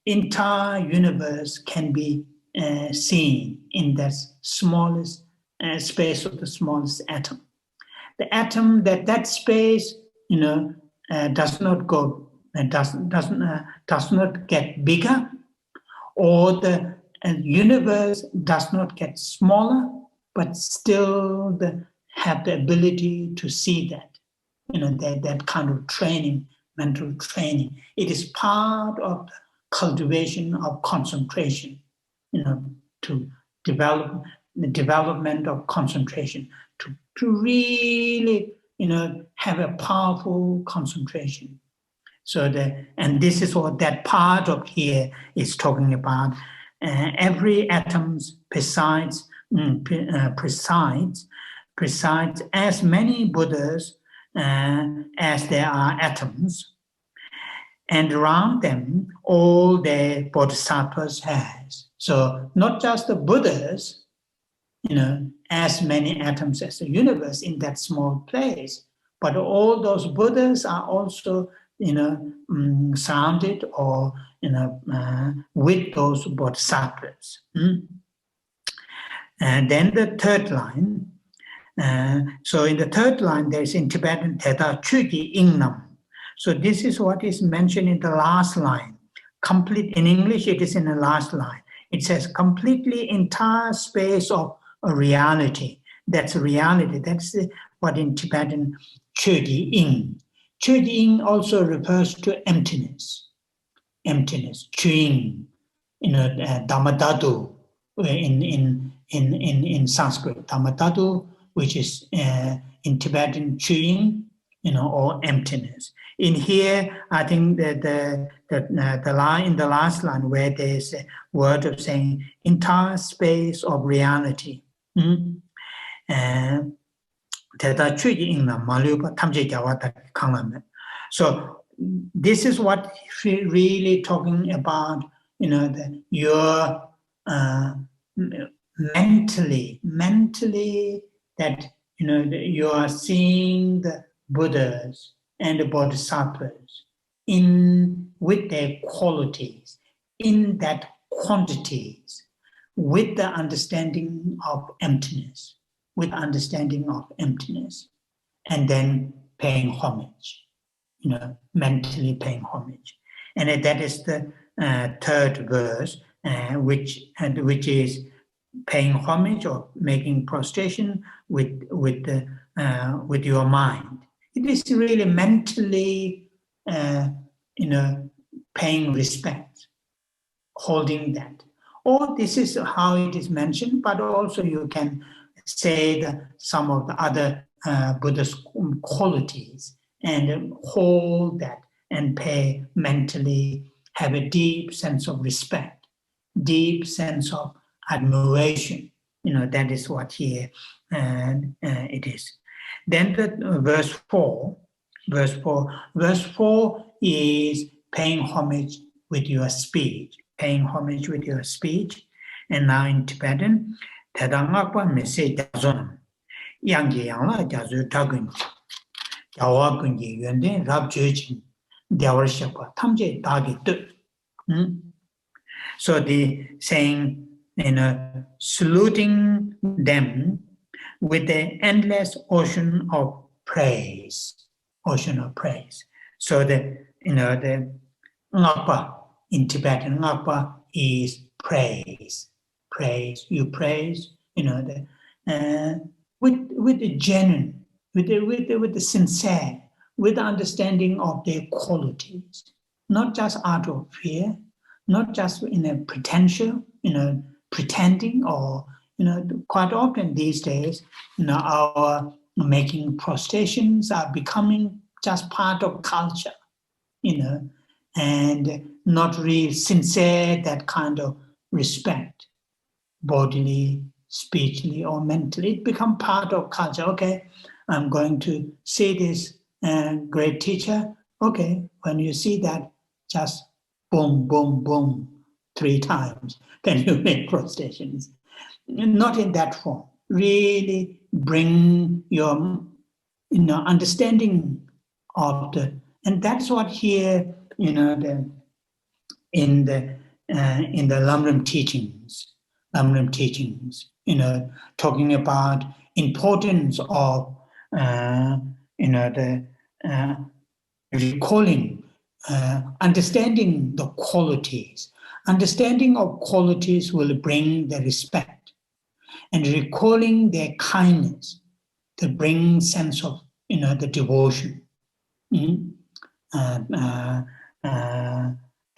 entire universe can be seen in that smallest space of the smallest atom. The atom that space, does not go, does not get bigger, or the universe does not get smaller, but still have the ability to see that, that kind of training, mental training. It is part of the cultivation of concentration, to develop the development of concentration, to really, have a powerful concentration. So and this is what that part of here is talking about. Every atom presides as many Buddhas as there are atoms, and around them all the bodhisattvas has. So not just the Buddhas, as many atoms as the universe in that small place, but all those Buddhas are also, surrounded or, with those bodhisattvas. And then the third line. So in the third line, there's in Tibetan, Theta Chugi Ingnam. So this is what is mentioned in the last line. Complete, in English, it is in the last line. It says completely entire space of a reality. That's a reality. That's what in Tibetan, Chugi Ing. Chugi Ing also refers to emptiness. Emptiness, Chuing, Dhammadhatu in Sanskrit, Dhammadhatu, which is in Tibetan Chuing, or emptiness. In here, I think that the line in the last line where there's a word of saying entire space of reality. So this is what really talking about, your mentally that, you are seeing the Buddhas and the bodhisattvas with their qualities, in that quantities, with the understanding of emptiness, and then paying homage, mentally paying homage. And that is the third verse, which is paying homage or making prostration with your mind. It is really mentally, paying respect, holding that. Or this is how it is mentioned, but also you can say some of the other Buddhist qualities and hold that and pay mentally, have a deep sense of respect, deep sense of admiration. That is what here it is. Then the verse 4 is paying homage with your speech, And now in Tibetan, Tedangakwa Mese Jazonam, Yangi Yangla Jazu Tagun, Jawakunji Yunden, Rab Jujin, Diawarshapa, Tamje Dagi. So the saying, saluting them with the endless ocean of praise. So the ngakpa in Tibetan, ngakpa is praise. You praise, with the genuine, with the sincere, with the understanding of their qualities, not just out of fear, not just in a pretending or quite often these days, our making prostrations are becoming just part of culture, and not really sincere, that kind of respect, bodily, spiritually, or mentally. It become part of culture. Okay, I'm going to see this great teacher. Okay, when you see that, just boom, boom, boom, 3 times, then you make prostrations. Not in that form. Really bring your understanding of and that's what here, in the Lamrim teachings, talking about importance of the recalling, understanding the qualities. Understanding of qualities will bring the respect, and recalling their kindness to bring sense of the devotion.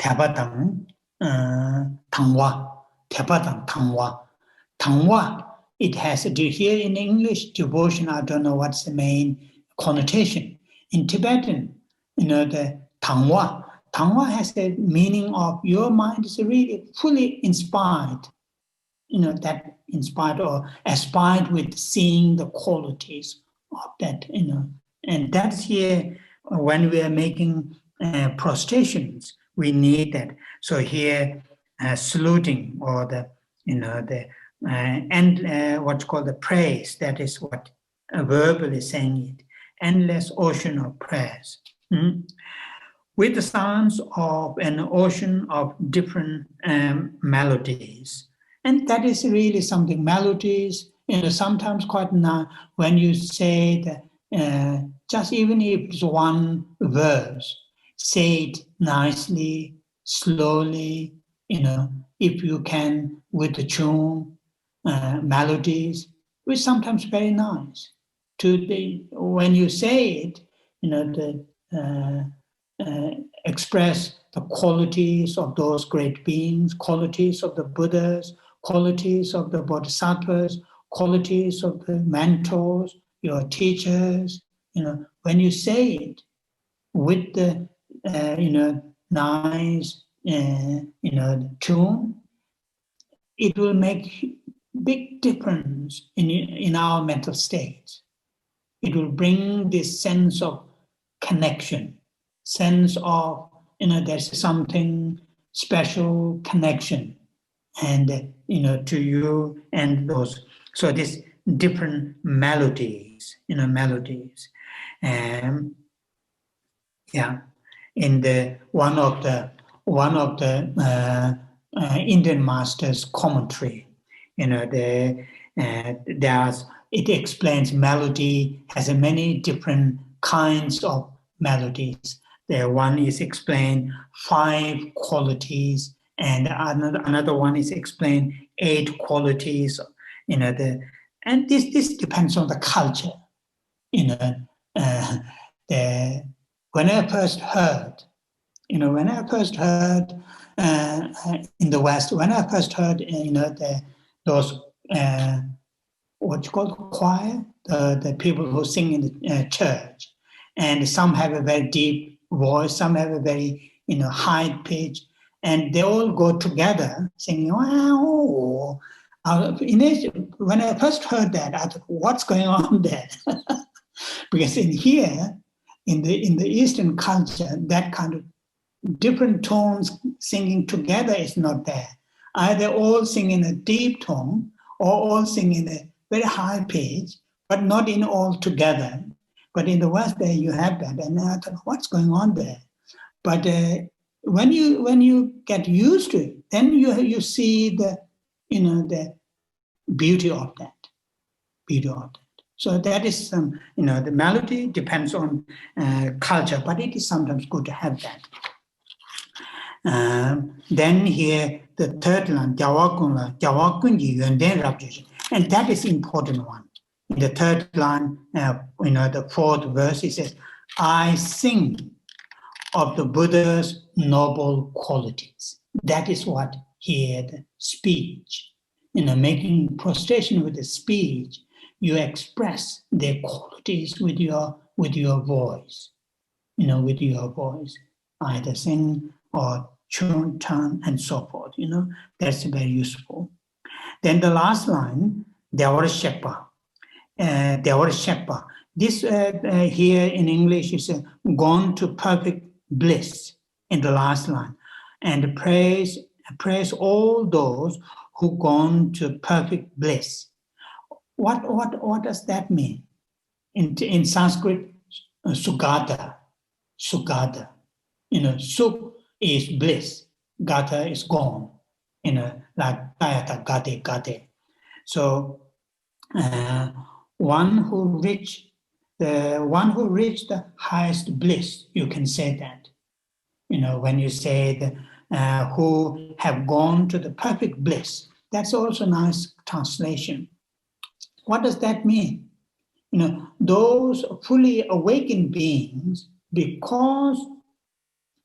Thabatang Tangwa. It has to do here in English, devotion, I don't know what's the main connotation. In Tibetan, the Tangwa. Tangwa has the meaning of your mind is really fully inspired, that inspired or aspired with seeing the qualities of that, and that's here when we are making prostrations, we need that. So here, saluting or what's called the praise, that is what verbally saying it, endless ocean of prayers. With the sounds of an ocean of different melodies. And that is really something, melodies, sometimes quite nice when you say that, just even if it's one verse, say it nicely, slowly, if you can, with the tune, melodies, which sometimes very nice. When you say it, express the qualities of those great beings, qualities of the Buddhas, qualities of the bodhisattvas, qualities of the mentors, your teachers. When you say it with the nice tune, it will make big difference in our mental state. It will bring this sense of connection, sense of there's something special connection, and to you and those. So this different melodies, melodies. Yeah, in the one of the Indian masters' commentary, it explains melody has many different kinds of melodies. There one is explained 5 qualities, and another one is explained 8 qualities. And this depends on the culture. When I first heard, in the West, when I first heard, those what you call choir, the people who sing in the church, and some have a very deep voice, some have a very high pitch, and they all go together singing. Wow! When I first heard that, I thought, what's going on there? Because in here, in the Eastern culture, that kind of different tones singing together is not there. Either all sing in a deep tone or all sing in a very high pitch, but not in all together. But in the West, there you have that, and I thought, what's going on there? But when you get used to it, then you see the beauty of that. So that is some, the melody depends on culture, but it is sometimes good to have that. Then here, the third line, and that is important one. In the third line, the 4th verse, it says, I sing of the Buddha's noble qualities. That is what here the speech. making prostration with the speech, you express their qualities with your voice, with your voice, either sing or chant, and so forth. That's very useful. Then the last line, Devara Shekpa. This here in English is gone to perfect bliss in the last line, and praise all those who gone to perfect bliss. What does that mean? In Sanskrit, Sugata. Suk is bliss, Gata is gone. Like Gayata, Gate. So one who reached the highest bliss, you can say that. When you say who have gone to the perfect bliss, that's also a nice translation. What does that mean? Those fully awakened beings, because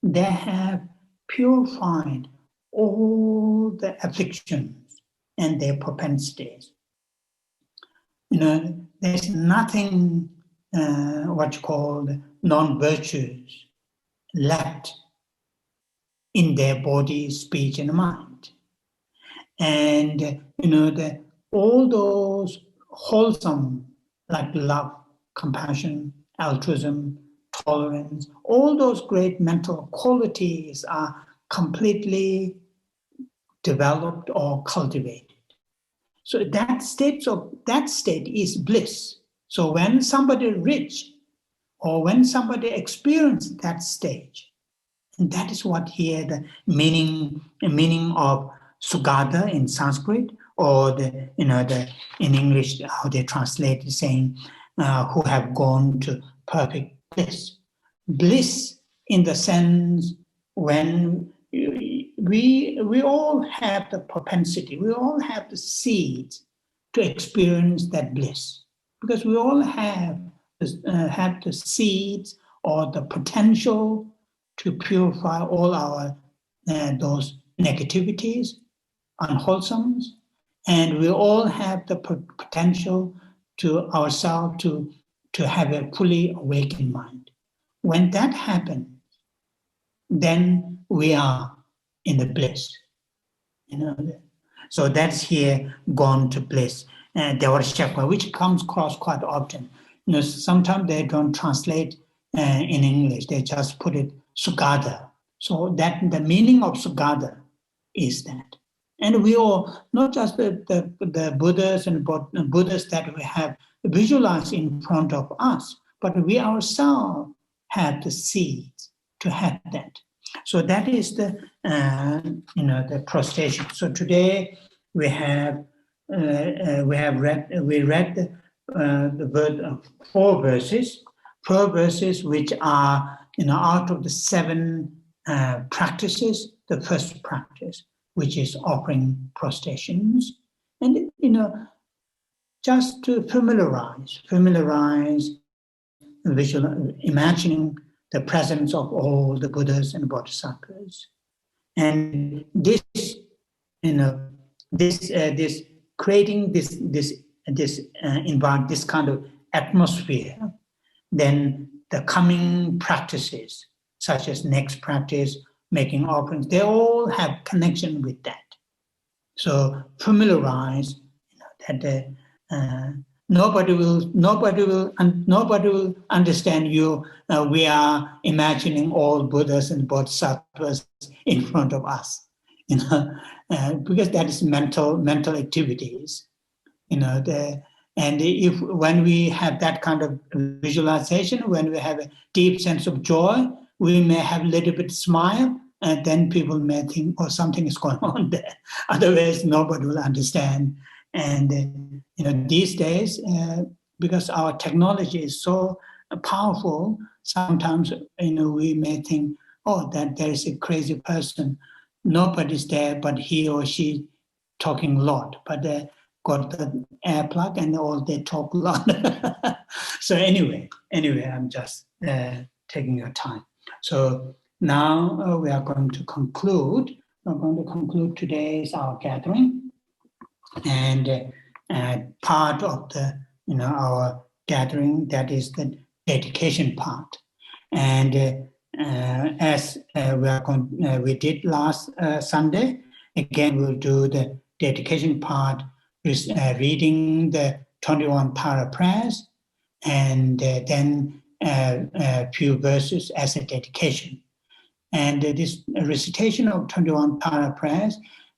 they have purified all the afflictions and their propensities. There's nothing what's called non-virtues left in their body, speech, and mind. And all those wholesome, like love, compassion, altruism, tolerance, all those great mental qualities are completely developed or cultivated. So that state is bliss. So when somebody reach or when somebody experiences that stage, and that is what here the meaning of Sugata in Sanskrit, or in English how they translate it, saying who have gone to perfect bliss. Bliss in the sense when we all have the propensity, we all have the seeds to experience that bliss, because we all have the seeds or the potential to purify all our those negativities, unwholesomes, and we all have the potential to ourselves to have a fully awakened mind. When that happens, then we are in the bliss. So that's here gone to bliss. Devara Shekpa, which comes across quite often. Sometimes they don't translate in English; they just put it Sugata. So that the meaning of Sugata is that, and we all, not just the Buddhas and Buddhists that we have visualized in front of us, but we ourselves have the seeds to have that. So that is the prostration. So today we read the four verses which are out of the 7 practices. The first practice, which is offering prostrations, and just to familiarize, imagining the presence of all the Buddhas and Bodhisattvas, and this creating this invite this kind of atmosphere. Then the coming practices, such as next practice, making offerings, they all have connection with that. So familiarize that nobody will understand you. We are imagining all Buddhas and Bodhisattvas in front of us, because that is mental activities, and if when we have that kind of visualization, when we have a deep sense of joy, we may have a little bit smile, and then people may think, oh, something is going on there. Otherwise, nobody will understand. And these days, because our technology is so powerful, sometimes we may think, oh, that there is a crazy person. Nobody's there, but he or she talking a lot. But they got the air plug and all they talk a lot. So anyway, I'm just taking your time. So now we are going to conclude. We're going to conclude today's our gathering. And part of the our gathering, that is the dedication part. And as we did last Sunday, again we'll do the dedication part with reading the 21 para prayers, and then a few verses as a dedication. And this recitation of 21 para prayers,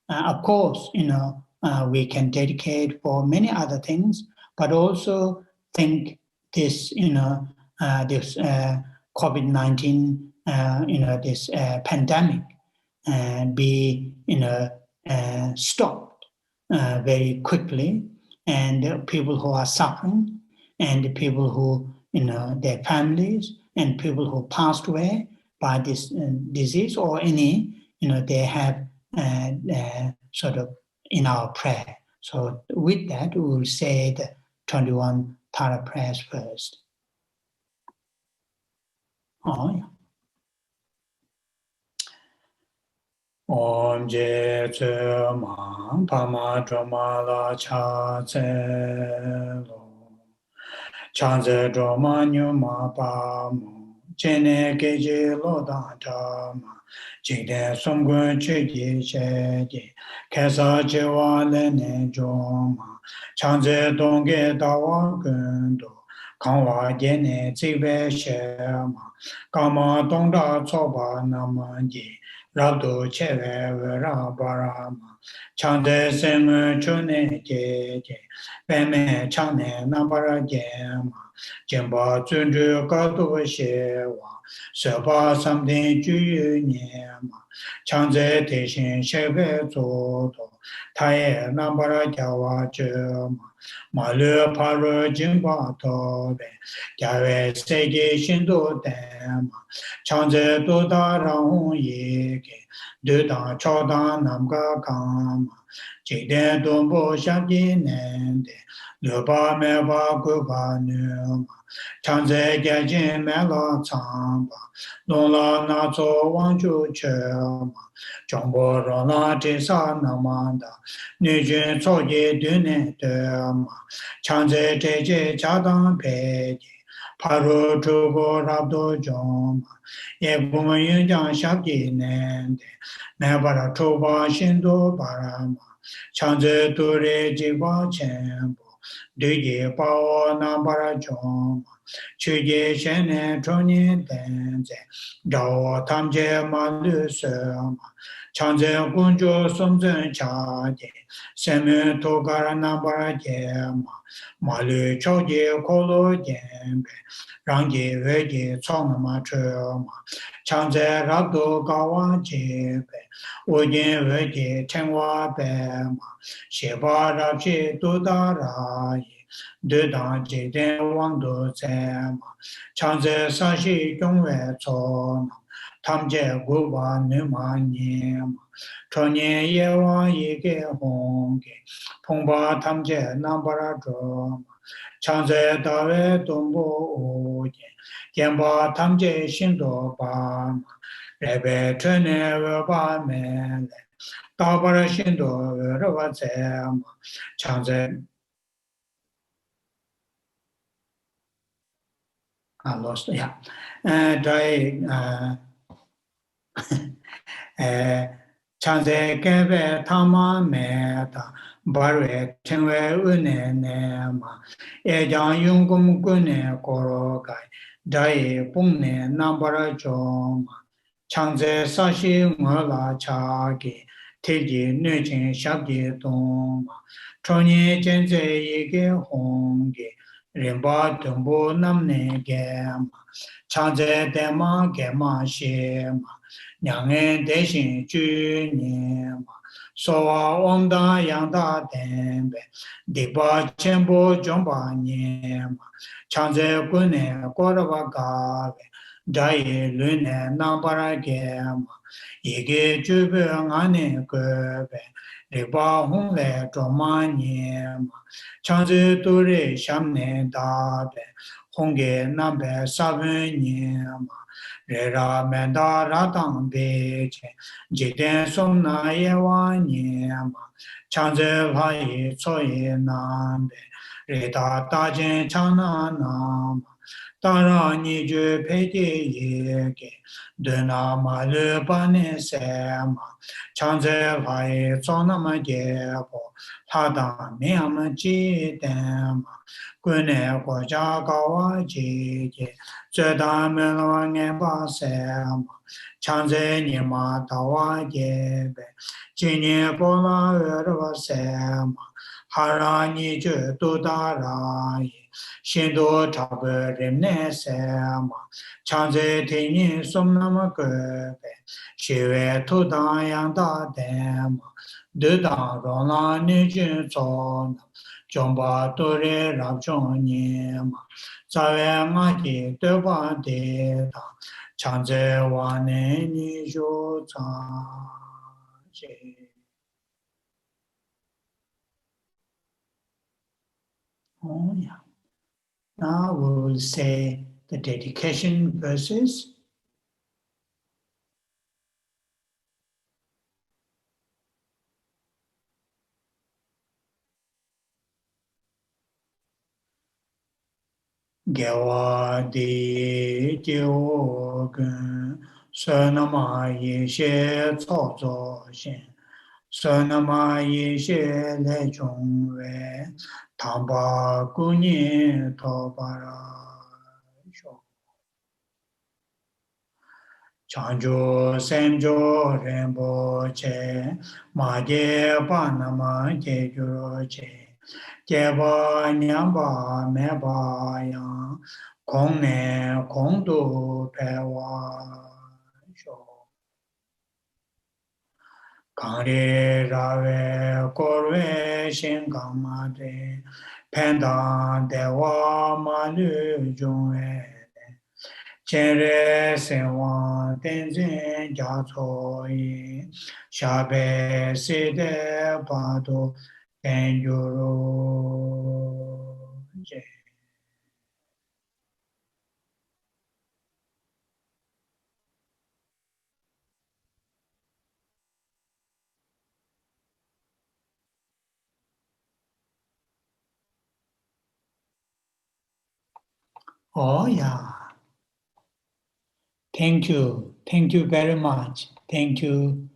of course, we can dedicate for many other things, but also think this, this COVID-19, this pandemic be, stopped very quickly, and people who are suffering, and people who, their families, and people who passed away by this disease or any, they have sort of in our prayer. So with that, we will say the 21 para prayers first. Oh, yeah. Om Jetsun Drakpa Shedrup Chanze Droma Nyuma Pamu Chene Geje Lodan Dharma Jigden Sumgun Chigi Shedi Kesa Jiwa Lene Joma Chanze Dongge Dawa Gundo Kanwa Jene Zibe Shema Kama Dongda Tsoba Namanji Rabdo Chewe Vera Barama Chande Semu Chune Jeje Peme Chane Nambara Jema Jemba Zundu Gado Shewa Seba Samden Juyu Nyema Chande Teshin Shebe Zodo Taye Nambara Jawa Jema Malu Paru Jimba Tobe Jawe Sege Shindo Dema Changze Doda Rang Yeke Dudan Chodan Namga Kama Jigden Dombo Shabji Nende Luba Meba Guba Numa Changze Gajin Mela Tsamba Lola Nazo Wangju Chema Jombo Rona Tisa Namanda Nujun Soye Dune Dema Changze Teje Chadang Peje Paru Chugo Rabdo Joma Yebuma Yunjang Shabji Nende Mebara Chuba Shindo Barama Changze Ture Jiba Chenpo Duye Pao Nambara Joma Chuje Shene Chonye Denze Jawa Tamje Malu Sema Changze Kunjo Somzen Chaje Seme Togara Nambara Jema Malu Choje Kolo Jembe Rangi Veji Tsonama Chema Changze Rabdo Gawa Jebe Ujin Veji Chengwa Bema Sheba Rabshi Dudarayi Dudan Jiden Wangdo Zema Changze Sashi Jongwe Tsona Tamje Guba Numa Nyema Chonye Yewa Yige Honge Pongba Tamje Nambara Droma Changze Dawe Dombo Oje Genba Tamje Shindo Bama Rebe Chene Weba Mele Dabara Shindo Reba Zema Changze I lost, yeah. Changze Kebe Tama Meta Barwe Chenwe Une Nema Ejang Yungum Gune Korokai Dai Pungne Nambara Joma Changze Sashi Ngola Chagi Teji Nuchin Shabji Doma Chonye Jenze Yige Hongi Rimba Tumbo Namne Gema Changze Dema Gema Shema Nyangen Deshin Ju Nyema Sowa Omda Yangda Dembe Diba Chenpo Jomba Nyema Changze Gune Koraba Gave Daye Lune Nambara Gema Yige Jube Ngane Gobe Riba Hung Le Droma Nyema, Chanzi Turi Shamne Dabe, Honge Nambe Saben Nyema, Rera Menda Ratang Beche, Jiden Somna Yewa Nyema, Chanzi Lai Tsoye Nambe, Reda Tajin Chana Nama, Tara Niju Peti Yeke, Duna Malu Bane Sema, Chanze Lai Tsonama Jebo, Hada Miyama Jidema, Gune Koja Gawa Jije, Zeda Melwa Ngeba Sema, Chanze Nima Tawa Jebe, Jinye Bola Urva Sema, Hara Niju Dudara Shindo Tabe Rimne Sema, Chanze Tini Sumnama Gobe, Shive Tudan Yanda Dema, Dudan Rona Nijun Zona, Jomba Dore Rabjon Nyema, Zawe Maki Deba Deda, Chanze Wane Nijo Zanje. Oh, yeah. Now we will say the dedication verses. Gyawa di jiwo gun, sonama yi she cao zo xin, sonama yi she le chung we, tangpa gunyi to para sho. Chanjo senjo renpo che, ma je pa nama je gyuro che. Jeba nyamba meba yang, kong ne kong du pewa sho. Kari rave korwe shinkama de, pendan dewa manu jungwe. Chere sewa tenzin jatso yi, shabe side pado tenjuro je. Oh yeah. Thank you. Thank you very much. Thank you.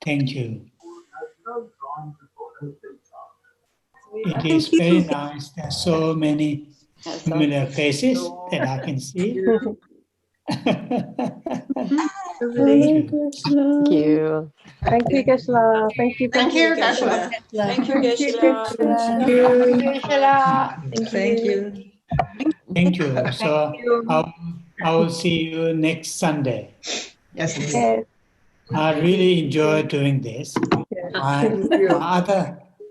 Thank you. It is very nice. There are so many familiar faces that I can see. Thank you. Thank you. Thank you, Geshe. Thank you, Thank you, Geshe. Geshe. Thank you, Geshe. Thank you. Thank you. So I will see you next Sunday. Yes, Yes. I really enjoy doing this. My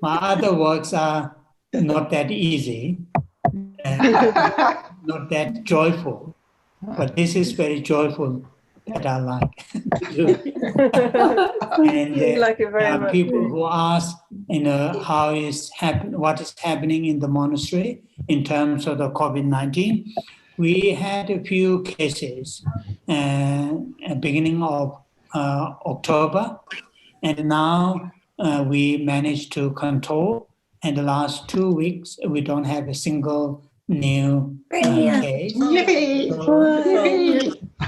other works are not that easy, not that joyful, but this is very joyful that I like to do. And Like it very much. people who ask, what is happening in the monastery in terms of the COVID-19. We had a few cases at beginning of October, and now we managed to control. And the last 2 weeks, we don't have a single new case. Yippee!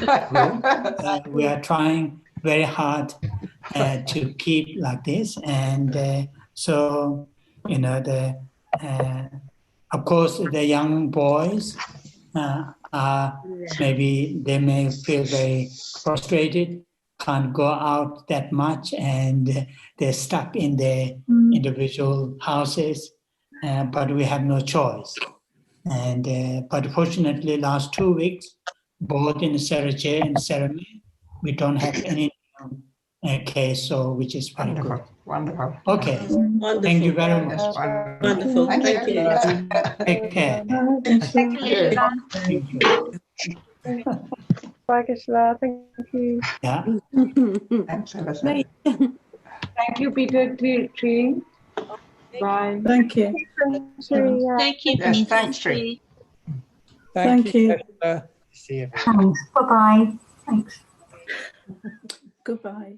So, we are trying very hard to keep like this, and so of course the young boys are maybe they may feel very frustrated, can't go out that much, and they're stuck in their individual houses, but we have no choice. And but fortunately, last 2 weeks, both in Sarache and Ceremony, we don't have any case, so which is very good. Wonderful. Okay, Wonderful. thank you very much. Wonderful. Thank you. Take care. Thank you. Thank you. Bye, Geshe. Thank you. Yeah. Thanks, Elizabeth. Thank you, Peter Tree. Bye. Thank you. Thank you, Yes, Peter thanks, Tree. Tree. Thank you. See you. Thanks. Bye-bye. Thanks. Goodbye.